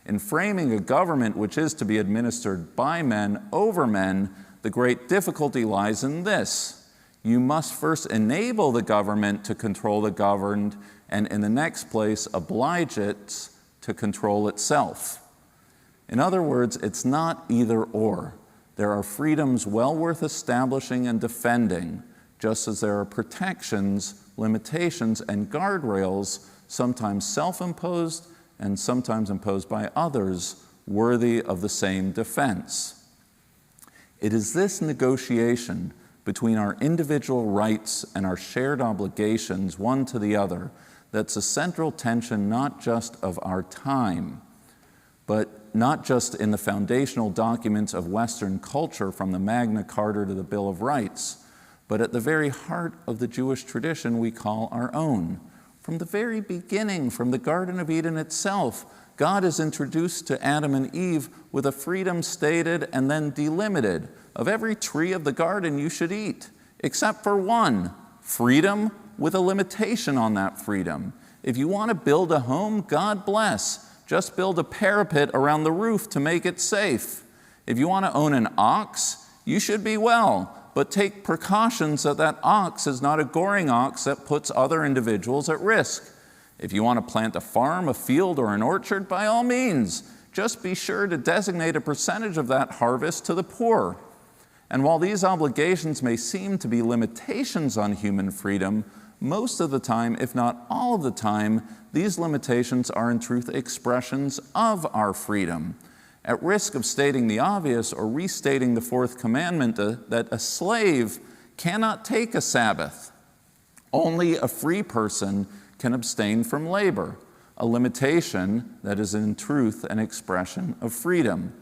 In framing a government which is to be administered by men over men, The great difficulty lies in this. You must first enable the government to control the governed, and in the next place, oblige it to control itself. In other words, it's not either or. There are freedoms well worth establishing and defending, just as there are protections, limitations, and guardrails, sometimes self-imposed and sometimes imposed by others, worthy of the same defense. It is this negotiation between our individual rights and our shared obligations, one to the other, that's a central tension not just of our time, but not just in the foundational documents of Western culture from the Magna Carta to the Bill of Rights, but at the very heart of the Jewish tradition we call our own. From the very beginning, from the Garden of Eden itself, God is introduced to Adam and Eve with a freedom stated and then delimited. Of every tree of the garden you should eat, except for one, freedom with a limitation on that freedom. If you want to build a home, God bless. Just build a parapet around the roof to make it safe. If you want to own an ox, you should be well, but take precautions that that ox is not a goring ox that puts other individuals at risk. If you want to plant a farm, a field, or an orchard, by all means, just be sure to designate a percentage of that harvest to the poor. And while these obligations may seem to be limitations on human freedom, most of the time, if not all of the time, these limitations are in truth expressions of our freedom. At risk of stating the obvious or restating the fourth commandment that a slave cannot take a Sabbath. Only a free person can abstain from labor, a limitation that is in truth an expression of freedom.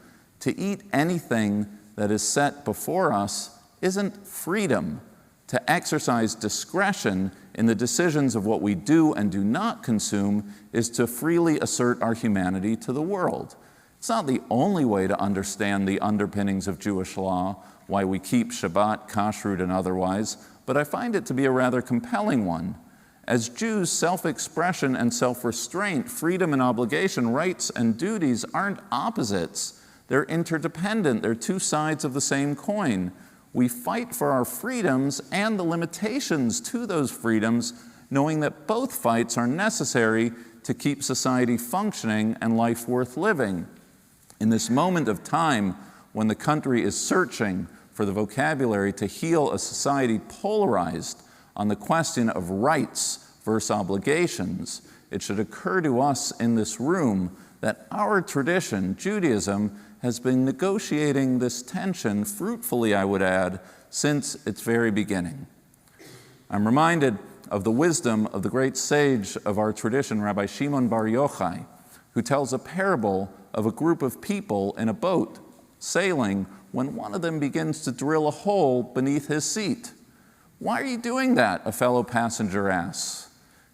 To eat anything that is set before us isn't freedom. To exercise discretion in the decisions of what we do and do not consume is to freely assert our humanity to the world. It's not the only way to understand the underpinnings of Jewish law, why we keep Shabbat, kashrut, and otherwise, but I find it to be a rather compelling one. As Jews, self-expression and self-restraint, freedom and obligation, rights and duties aren't opposites. They're interdependent. They're two sides of the same coin. We fight for our freedoms and the limitations to those freedoms, knowing that both fights are necessary to keep society functioning and life worth living. In this moment of time, when the country is searching for the vocabulary to heal a society polarized on the question of rights versus obligations, it should occur to us in this room that our tradition, Judaism, has been negotiating this tension fruitfully, I would add, since its very beginning. I'm reminded of the wisdom of the great sage of our tradition, Rabbi Shimon Bar Yochai, who tells a parable of a group of people in a boat sailing when one of them begins to drill a hole beneath his seat. "Why are you doing that?" a fellow passenger asks.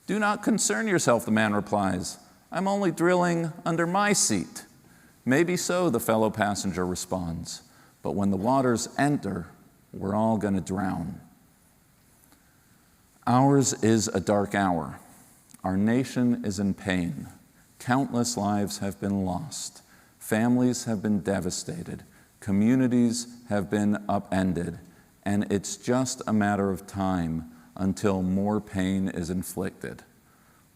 "Do not concern yourself," the man replies. "I'm only drilling under my seat." "Maybe so," the fellow passenger responds, "but when the waters enter, we're all going to drown." Ours is a dark hour. Our nation is in pain. Countless lives have been lost. Families have been devastated. Communities have been upended. And it's just a matter of time until more pain is inflicted.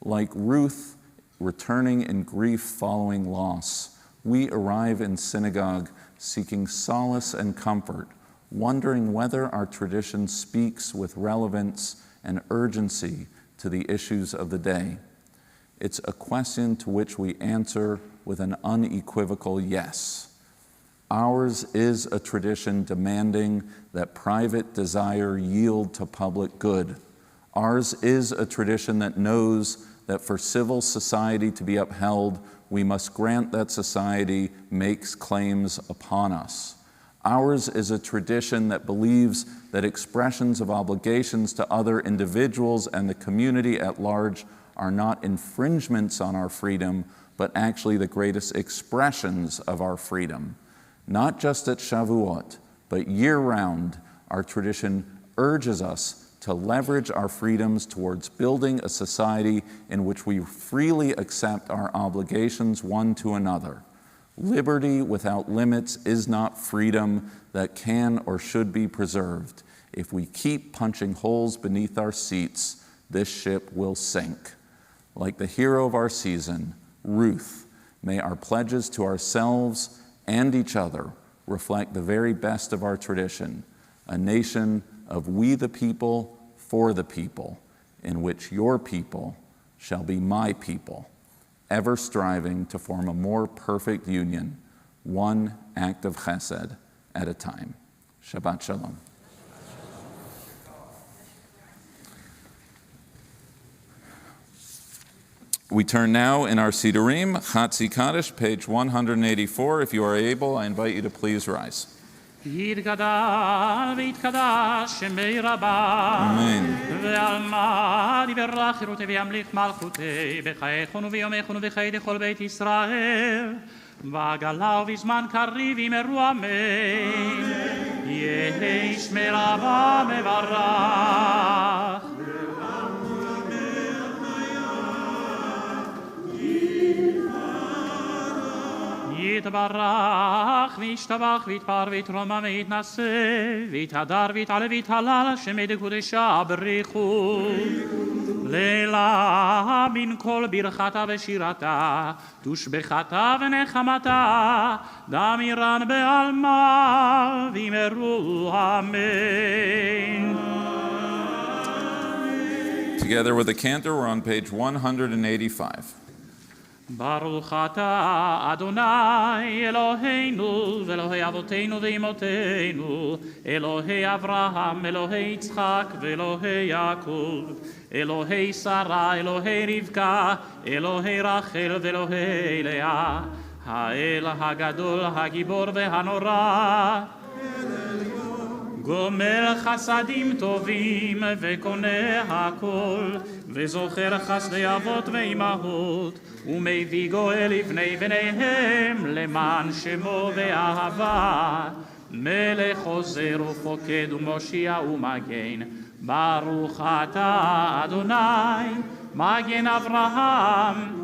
Like Ruth returning in grief following loss, we arrive in synagogue seeking solace and comfort, wondering whether our tradition speaks with relevance and urgency to the issues of the day. It's a question to which we answer with an unequivocal yes. Ours is a tradition demanding that private desire yield to public good. Ours is a tradition that knows that for civil society to be upheld, we must grant that society makes claims upon us. Ours is a tradition that believes that expressions of obligations to other individuals and the community at large are not infringements on our freedom, but actually the greatest expressions of our freedom. Not just at Shavuot, but year-round, our tradition urges us to leverage our freedoms towards building a society in which we freely accept our obligations one to another. Liberty without limits is not freedom that can or should be preserved. If we keep punching holes beneath our seats, this ship will sink. Like the hero of our season, Ruth, may our pledges to ourselves and each other reflect the very best of our tradition, a nation of we the people for the people, in which your people shall be my people, ever striving to form a more perfect union, one act of chesed at a time. Shabbat Shalom. We turn now in our Sidurim, Chatzi Kaddish, page 184. If you are able, I invite you to please rise. יתגדל ויתקדש שמי רבה אמן. ועלמא יברך חירותי וימליך מלכותי בחייכון וביומכון ובחיי כל בית ישראל בעגלה ובזמן קריב ימרו אמן יהי שמי רבה מברך יתברך וישתבח ויתפאר ויתרומם ויתנשא ויתהדר ויתעלה ויתהלל שמי דקודשה בריחו לילה מן כל ברכתה ושירתה תושבחתה ונחמתה דמירן בעלמא וימרו אמן. Together with the cantor, we're on page 185. ברוך אתה אדוני אלוהינו ואלוהי אבותינו ואמותינו אלוהי אברהם אלוהי יצחק ואלוהי יעקב אלוהי שרה אלוהי רבקה אלוהי רחל ואלוהי לאה האל הגדול הגיבור והנורא גומל חסדים טובים וקונה הכל וזוכר חסדי אבות ואימהות ומביא גואל לבני בניהם למען שמו ואהבה מלך עוזר ופוקד ומושיע ומגן ברוך אתה אדוני מגן אברהם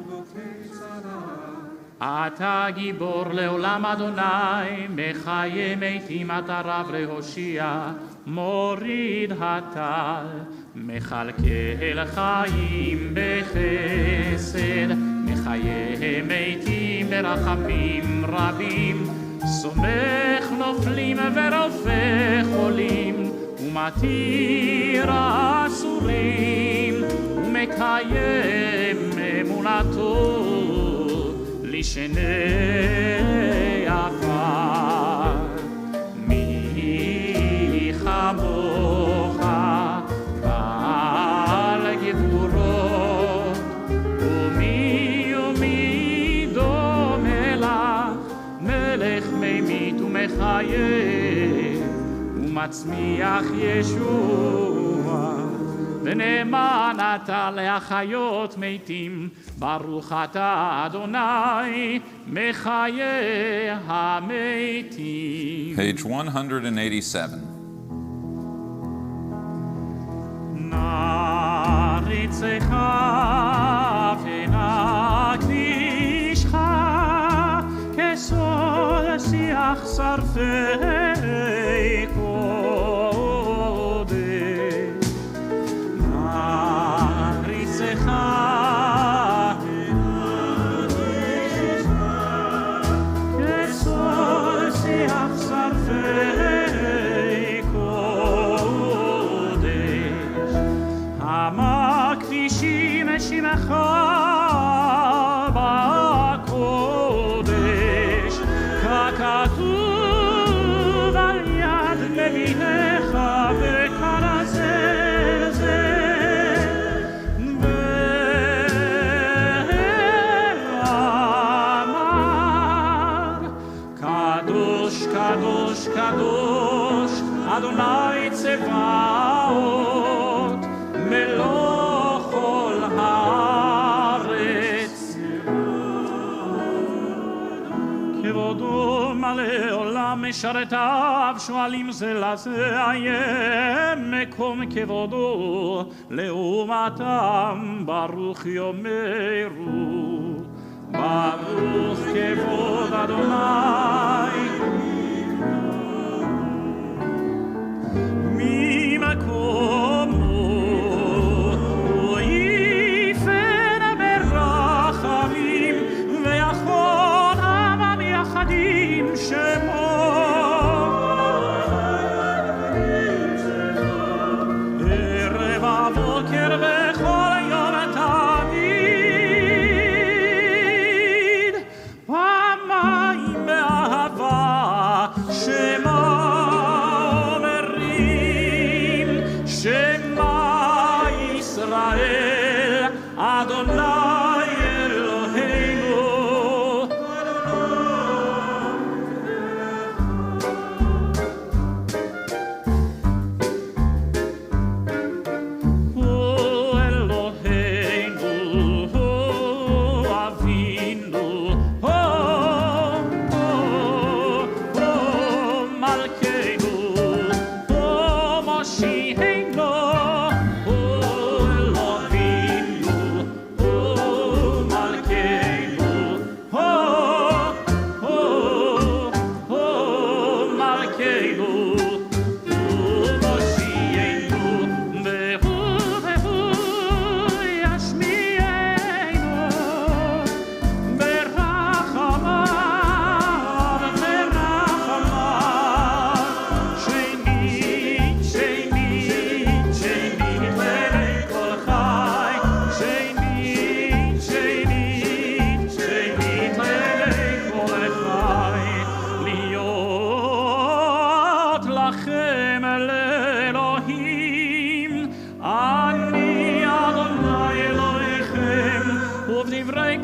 אתה גיבור לעולם אדוני מחיה מתים אתה רב להושיע מוריד הטל מחלקל חיים בחסד מחיה מתים ברחמים רבים סומך נופלים ורופא חולים ומתיר אסורים ומקיים אמונתו לשני עפר מי כמוך בעל גבורות ומי דומה לך מלך ממית ומחיה ומצמיח ישוע ונאמן אתה להחיות מתים ברוך אתה אדוני מחיה המתים. Page 187. נעריצך ונקדישך כסול שיח שרפי קודש נעריצך כסול שיח שרפי קודש המקדישים שמך בקודש ככתוב על יד נביאיך וכנזר זה ואמר קדוש קדוש קדוש אדוני צבאות מלוא כל הארץ כבודו מלא עולם משרתיו שואלים זה לזה איה מקום כבודו לעומתם ברוך יאמרו ברוך כבוד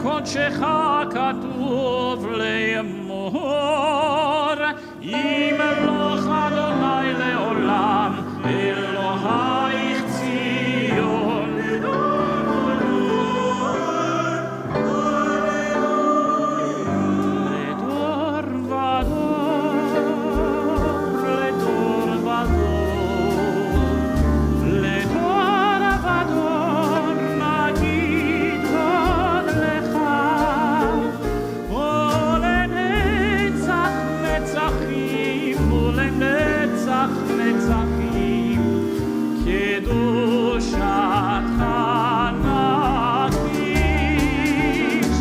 קודשך כתוב לאמור, ימלוך אדוני לעולם, אלוהיך ציון. לדור ודור, לדור ודור, לדור ודור נגיד תוד לך, ולנצח נצחים ולנצח נצחים, קדושתך נקיש.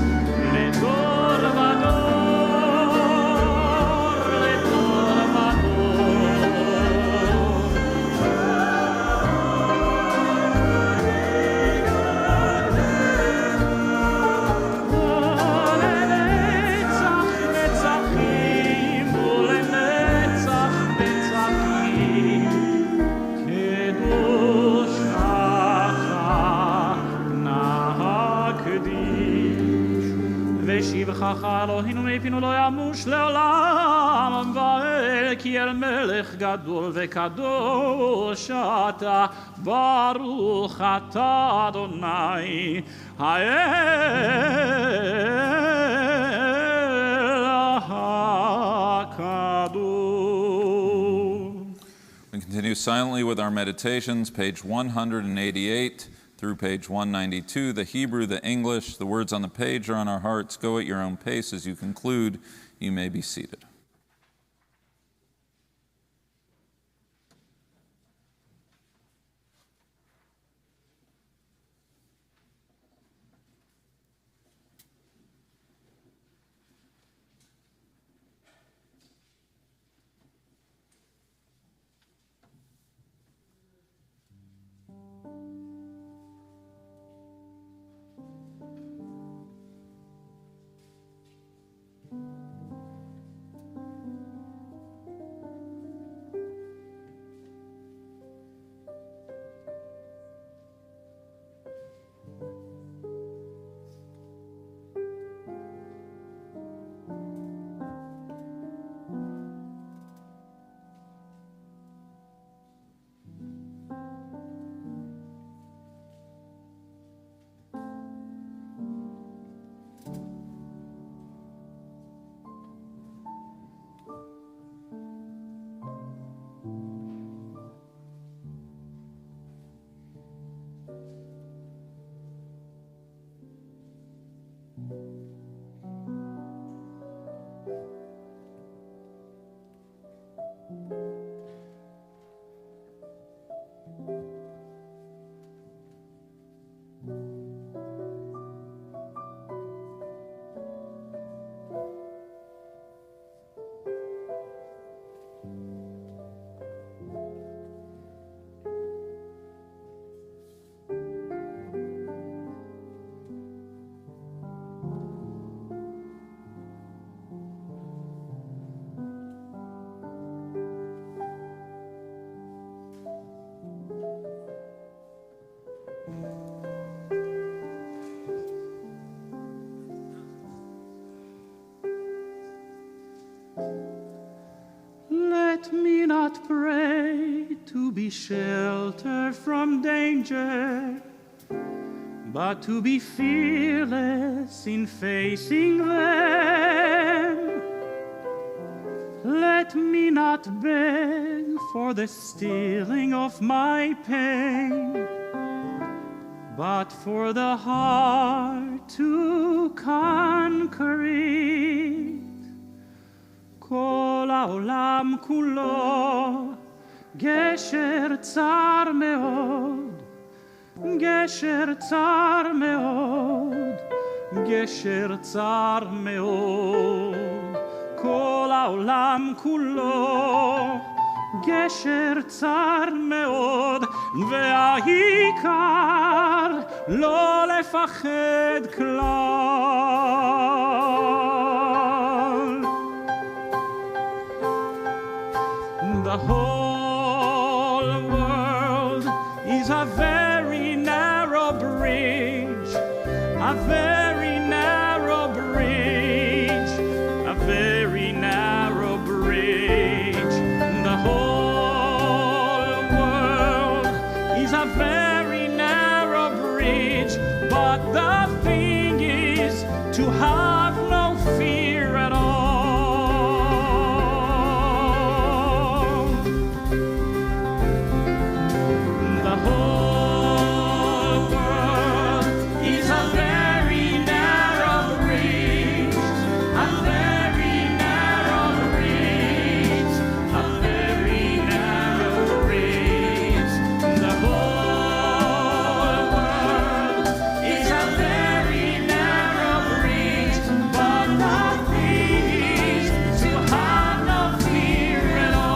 לדור ודור, לדור ולנצח נצחים ולנצח נצחים, קדושתך נקדיש. ושבחך אלוהינו מפינו לא ימוש לעולם ועד, כי אל מלך גדול וקדוש אתה, ברוך אתה אדוני האל הקדוש. We continue silently with our meditations, page 188 through page 192, the Hebrew, the English. The words on the page are on our hearts. Go at your own pace. As you conclude, you may be seated. Let me not pray to be sheltered from danger, but to be fearless in facing them. Let me not beg for the stilling of my pain, but for the heart to conquer it. כל העולם כולו גשר צר מאוד, גשר צר מאוד, גשר צר מאוד. כל העולם כולו גשר צר מאוד, והעיקר לא לפחד כלל. The whole world is a very narrow bridge, a very narrow bridge, a very narrow bridge. The whole world is a very narrow bridge, but the thing is to have no fear at all. The whole world is a very narrow bridge, a very narrow bridge, a very narrow bridge. The whole world is a very narrow bridge, but the thing is to have no fear at all.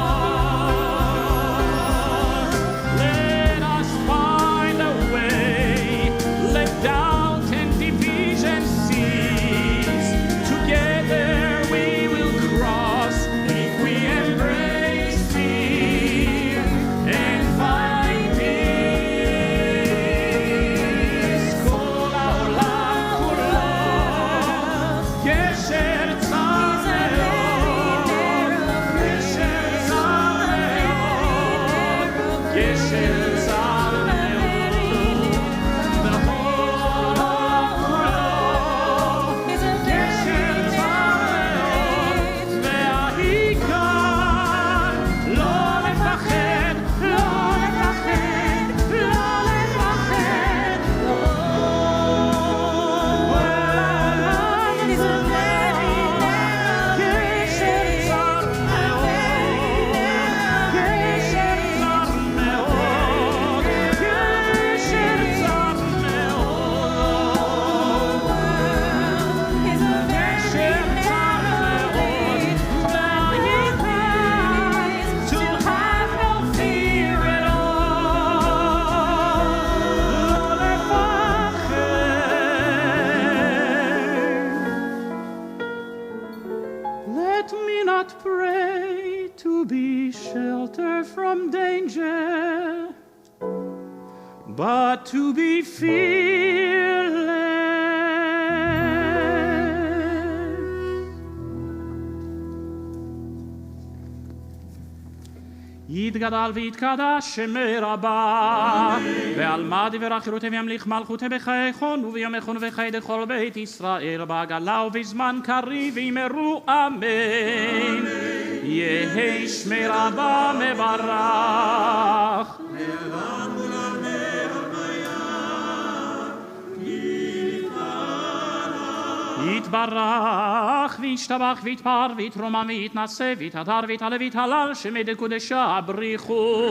Let us find a way, let doubt and division cease. Together we will cross if we embrace fear and find peace. כל העולם כולו גשר צר מאוד, גשר צר מאוד, גשר צר מאוד. The whole world is a גשר צר מאוד, והעיקר לא לפחד, לא לפחד, לא לפחד. The whole world is a very narrow גשר צר מאוד, גשר צר מאוד, גשר צר מאוד. Is a very narrow bridge, to have no fear at all. לא לפחד. Let me not pray to be sheltered from danger, but to be fearless. יתגדל ויתקדש שמי רבה, ועל מה דברה חירותי וימליך מלכותי בחייכון וביומכון ובחיי דכל בית ישראל, בעגלה ובזמן קריב ויאמרו אמן. יהי שמי רבה מברך. יתברך וישתבח ויתפאר ויתרומם ויתנשא ויתהדר ויתעלה ויתהלל שמי קודשה בריחו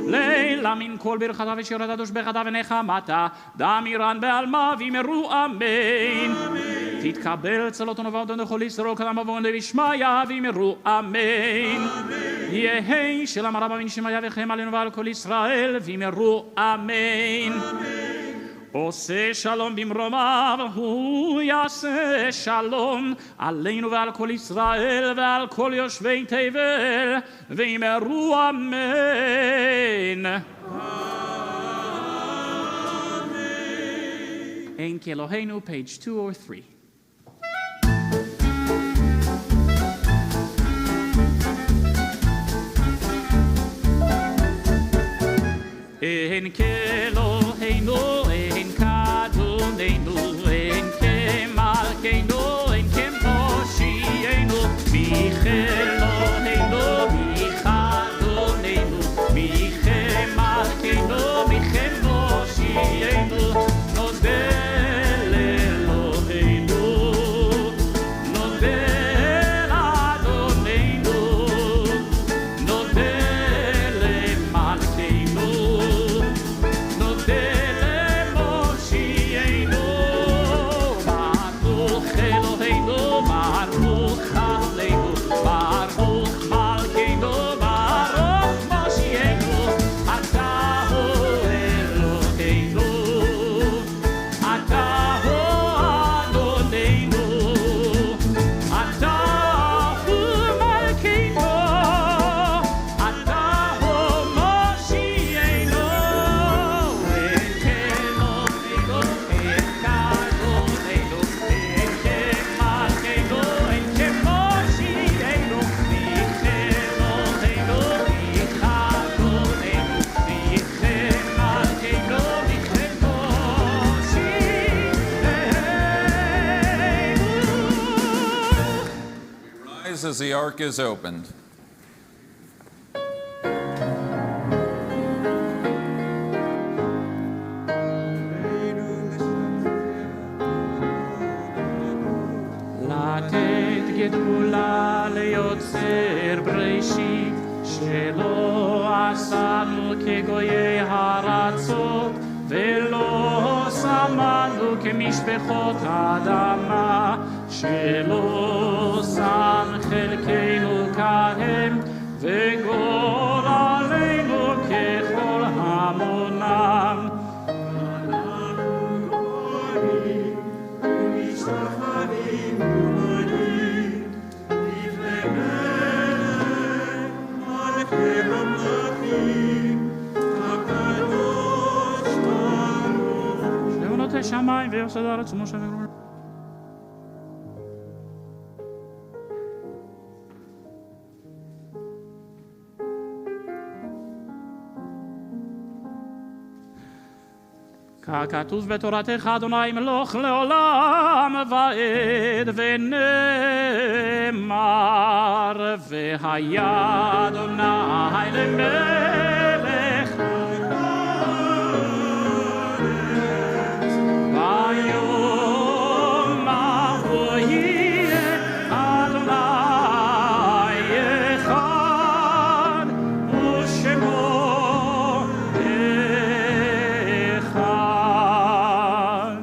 לילה מן כל ברכתה ושירתה תושבחתה ונחמתה דמירן בעלמה ויאמרו אמן. תתקבל צלותנו ועודנו לכל ישראל כדם ובואנו בשמיא ויאמרו אמן. יהי שלום רבה ונשמיה וחיים עלינו ועל כל ישראל ויאמרו אמן. עושה שלום במרומיו, הוא יעשה שלום עלינו ועל כל ישראל ועל כל יושבי תבל, ואמרו אמן. אין כאלוהינו, page 2 or 3. As the ark is opened. לתת גדולה ליוצר בראשית, שלא עשנו כגויי הארצות, ולא שמנו כמשפחות האדמה, שלא שם חלקנו כהם, וגורלנו ככל המונם. שמיים ויוסד הארץ ומשה וגרור. ככתוב בתורתך אדוני מלוך לעולם ועד ונאמר והיה אדוני למלך ביום ההוא יהיה אדוני אחד ושמו אחד.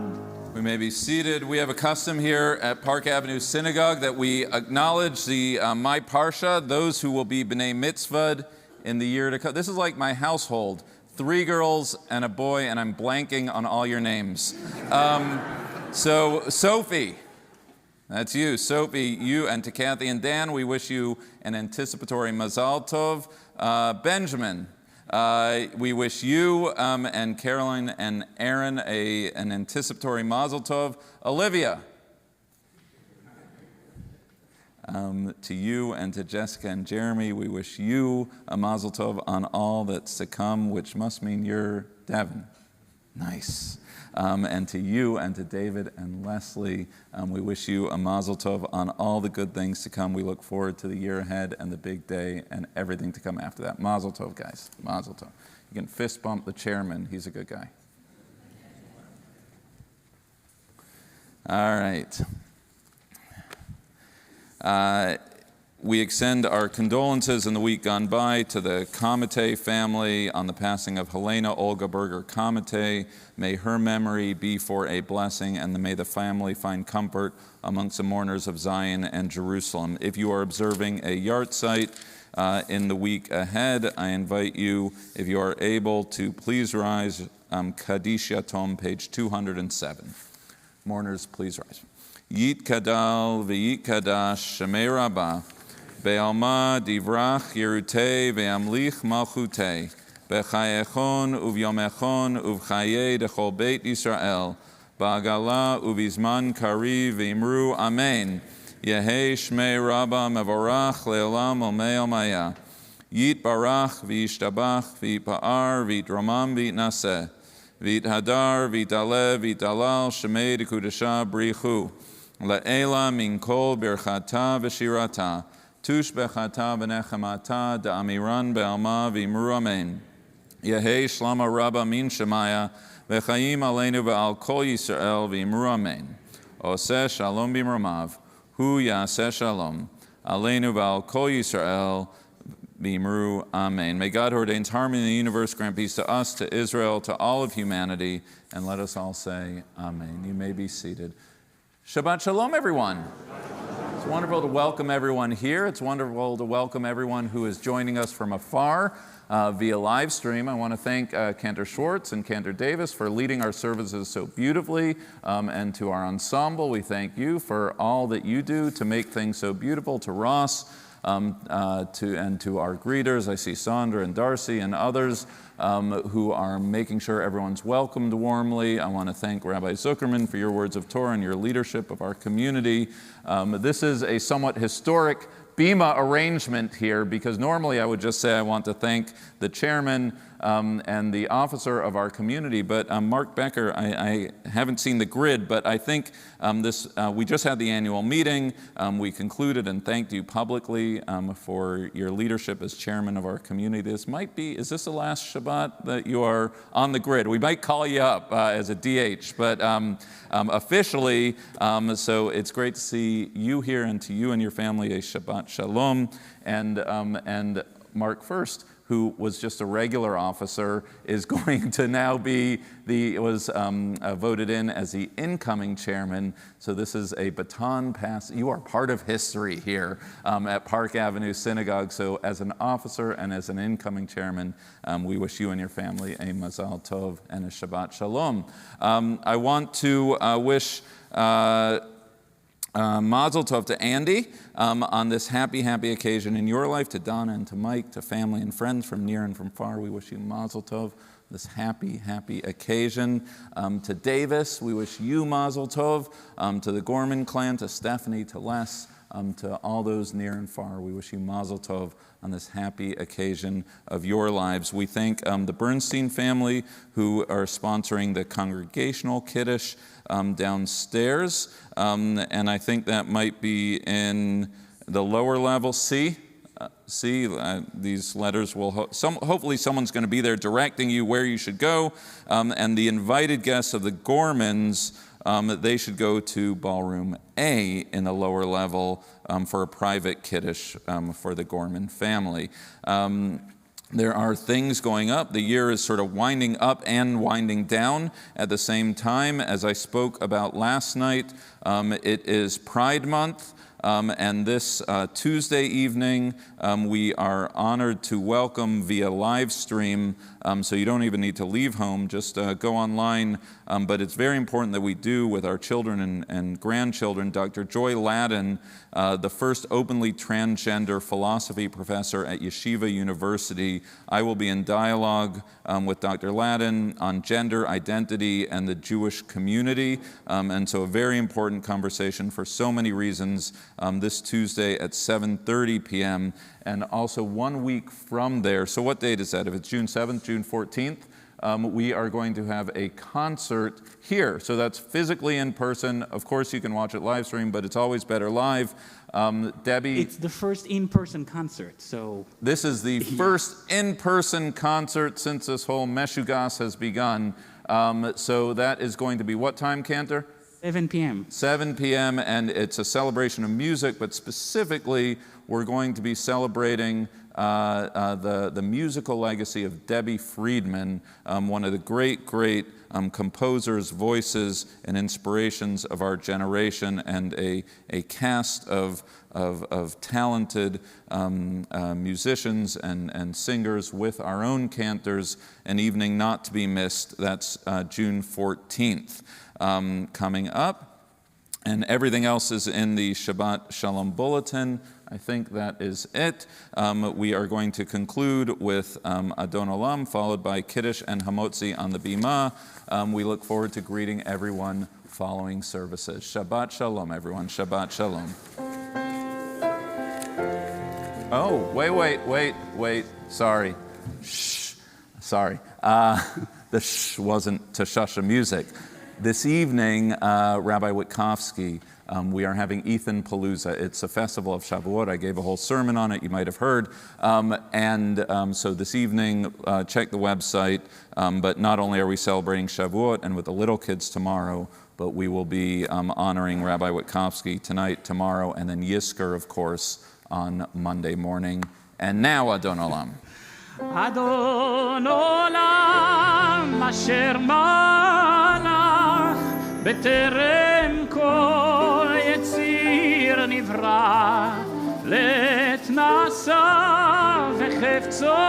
We may be seated. We have a custom here at Park Avenue Synagogue that we acknowledge the my parsha, those who will be b'nei mitzvah in the year to come. This is like my household. 3 girls and a boy, and I'm blanking on all your names. So Sophie, that's you. Sophie, you, and to Kathy and Dan, we wish you an anticipatory Mazal Tov. Benjamin, we wish you and Caroline and Aaron an anticipatory Mazel Tov. Olivia, to you and to Jessica and Jeremy, we wish you a Mazel Tov on all that's to come, which must mean you're Devin. Nice. And to you and to David and Leslie, we wish you a Mazel Tov on all the good things to come. We look forward to the year ahead and the big day and everything to come after that. Mazel Tov, guys. Mazel Tov. You can fist bump the chairman. He's a good guy. All right. We extend our condolences in the week gone by to the Kamate family on the passing of Helena Olga Berger Kamate. May her memory be for a blessing, and may the family find comfort amongst the mourners of Zion and Jerusalem. If you are observing a yahrzeit in the week ahead, I invite you, if you are able, to please rise. Kaddish Yatom, page 207. Mourners, please rise. Yit kadal v'yit kadash shemei rabbah be'alma divrach yerutei ve'amlich malchutei b'chayechon uvyomechon uv'chayei dechol beit Yisrael ba'agala uvizman kariv v'imru amen yehei shmei rabbah mevorach le'olam omei omaya yit barach v'yishtabach v'yipa'ar v'yitromam v'yitnaseh v'yithadar v'yitalev v'yitalal shemei dekudasha brichu Le'ela min kol birchata v'shirata, tush bechata v'nechamata, da'amiran be'alma v'imru amen. Yehei shlama rabba min shemaya, v'chaim aleinu v'al kol Yisrael v'imru amen. Oseh shalom b'imramav, hu yaseh shalom, aleinu v'al kol Yisrael v'imru amen. May God, who ordains harmony in the universe, grant peace to us, to Israel, to all of humanity, and let us all say amen. You may be seated. Shabbat shalom, everyone. It's wonderful to welcome everyone here. It's wonderful to welcome everyone who is joining us from afar via live stream. I want to thank Cantor Schwartz and Cantor Davis for leading our services so beautifully, and to our ensemble, we thank you for all that you do to make things so beautiful, to Ross, and to our greeters. I see Sandra and Darcy and others who are making sure everyone's welcomed warmly. I want to thank Rabbi Zuckerman for your words of Torah and your leadership of our community. This is a somewhat historic Bima arrangement here, because normally I would just say I want to thank the chairman and the officer of our community, but Mark Becker, I haven't seen the grid, but I think we just had the annual meeting. We concluded and thanked you publicly for your leadership as chairman of our community. Is this the last Shabbat that you are on the grid? We might call you up as a DH, but officially, so it's great to see you here, and to you and your family a Shabbat Shalom. And Mark First, who was just a regular officer, is going to now be voted in as the incoming chairman. So this is a baton pass. You are part of history here at Park Avenue Synagogue. So as an officer and as an incoming chairman, we wish you and your family a Mazal Tov and a Shabbat Shalom. I want to wish Mazel Tov to Andy on this happy occasion in your life, to Donna and to Mike, to family and friends from near and from far. We wish you Mazel Tov, this happy occasion. To Davis, we wish you Mazel Tov. To the Gorman clan, to Stephanie, to Les, to all those near and far, we wish you Mazel Tov on this happy occasion of your lives. We thank the Bernstein family who are sponsoring the congregational Kiddush downstairs, and I think that might be in the lower level C. These letters will hopefully someone's going to be there directing you where you should go, and the invited guests of the Gormans, they should go to ballroom A in the lower level for a private Kiddush for the Gorman family. There are things going up. The year is sort of winding up and winding down at the same time. As I spoke about last night, it is Pride Month. And this Tuesday evening, we are honored to welcome via live stream, so you don't even need to leave home, just go online. But it's very important that we do with our children and grandchildren. Dr. Joy Ladin, the first openly transgender philosophy professor at Yeshiva University. I will be in dialogue with Dr. Ladin on gender identity and the Jewish community. And so a very important conversation for so many reasons this Tuesday at 7:30 p.m. And also 1 week from there, so what date is that? If it's June 7th, June 14th, we are going to have a concert here. So that's physically in person. Of course, you can watch it live stream, but it's always better live. Debbie? It's the first in-person concert, so... This is the first in-person concert since this whole Meshugas has begun. So that is going to be what time, Cantor? 7 p.m. 7 p.m., and it's a celebration of music, but specifically, we're going to be celebrating the musical legacy of Debbie Friedman, one of the great composers, voices, and inspirations of our generation, and a cast of talented musicians and singers with our own cantors, an evening not to be missed. That's June 14th coming up. And everything else is in the Shabbat Shalom Bulletin. I think that is it. We are going to conclude with Adon Olam, followed by Kiddush and Hamotzi on the Bima. We look forward to greeting everyone following services. Shabbat Shalom, everyone. Shabbat Shalom. Oh, wait. Sorry. Shh. Sorry. The shh wasn't to Shasha music. This evening, Rabbi Witkowski, we are having Ethan Palooza. It's a festival of Shavuot. I gave a whole sermon on it, you might have heard. So this evening, check the website. But not only are we celebrating Shavuot and with the little kids tomorrow, but we will be honoring Rabbi Witkowski tonight, tomorrow, and then Yisker, of course, on Monday morning. And now, Adon Olam. Adon Olam asher malach beterem kol yetzir nivra let nasa vechefzo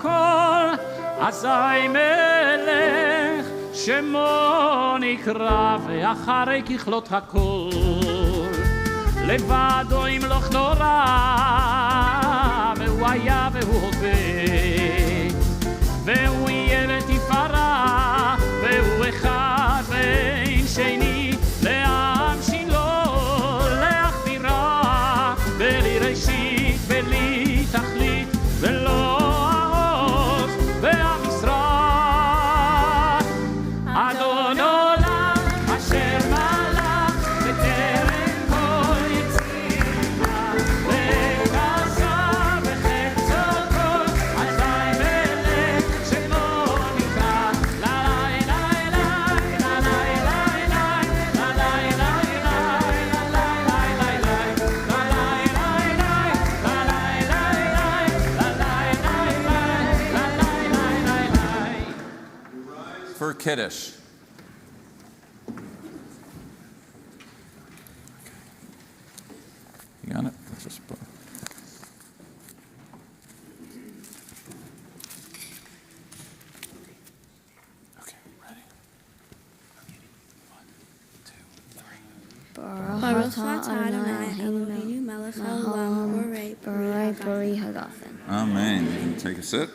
kol azai melech shemo nikra ve'acharei kichlot hakol לבדו ימלוך נורא והוא היה והוא הווה והוא יהיה לתפארה והוא אחד ואין שני לעם שילה להכבירה בלי ראשית בלי תכלית ולא העוז והמשרה אדון עולם אשר מלך בטרם for Kiddush. You got it? Let's just put. Okay, ready? 1, 2, 3. Baruch atah Adonai Eloheinu melech haolam borei hagafen. Amen. You can take a sit.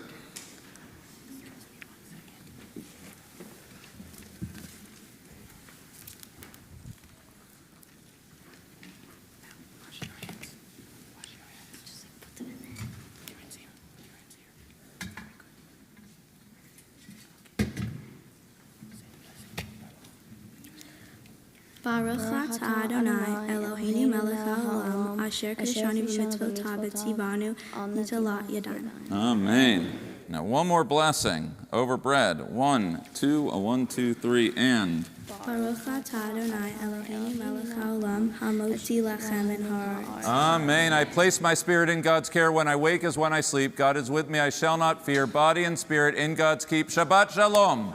Baruch atah Adonai Eloheinu melech haolam asher kiddushanu b'mitzvotav v'tzivanu nitalat yadayim. Amen. Now one more blessing over bread. 1, 2, 1, 2, 3, and. Baruch atah Adonai Eloheinu melech haolam hamotzi lechem min haaretz. Amen. I place my spirit in God's care. When I wake as when I sleep. God is with me. I shall not fear. Body and spirit in God's keep. Shabbat Shalom.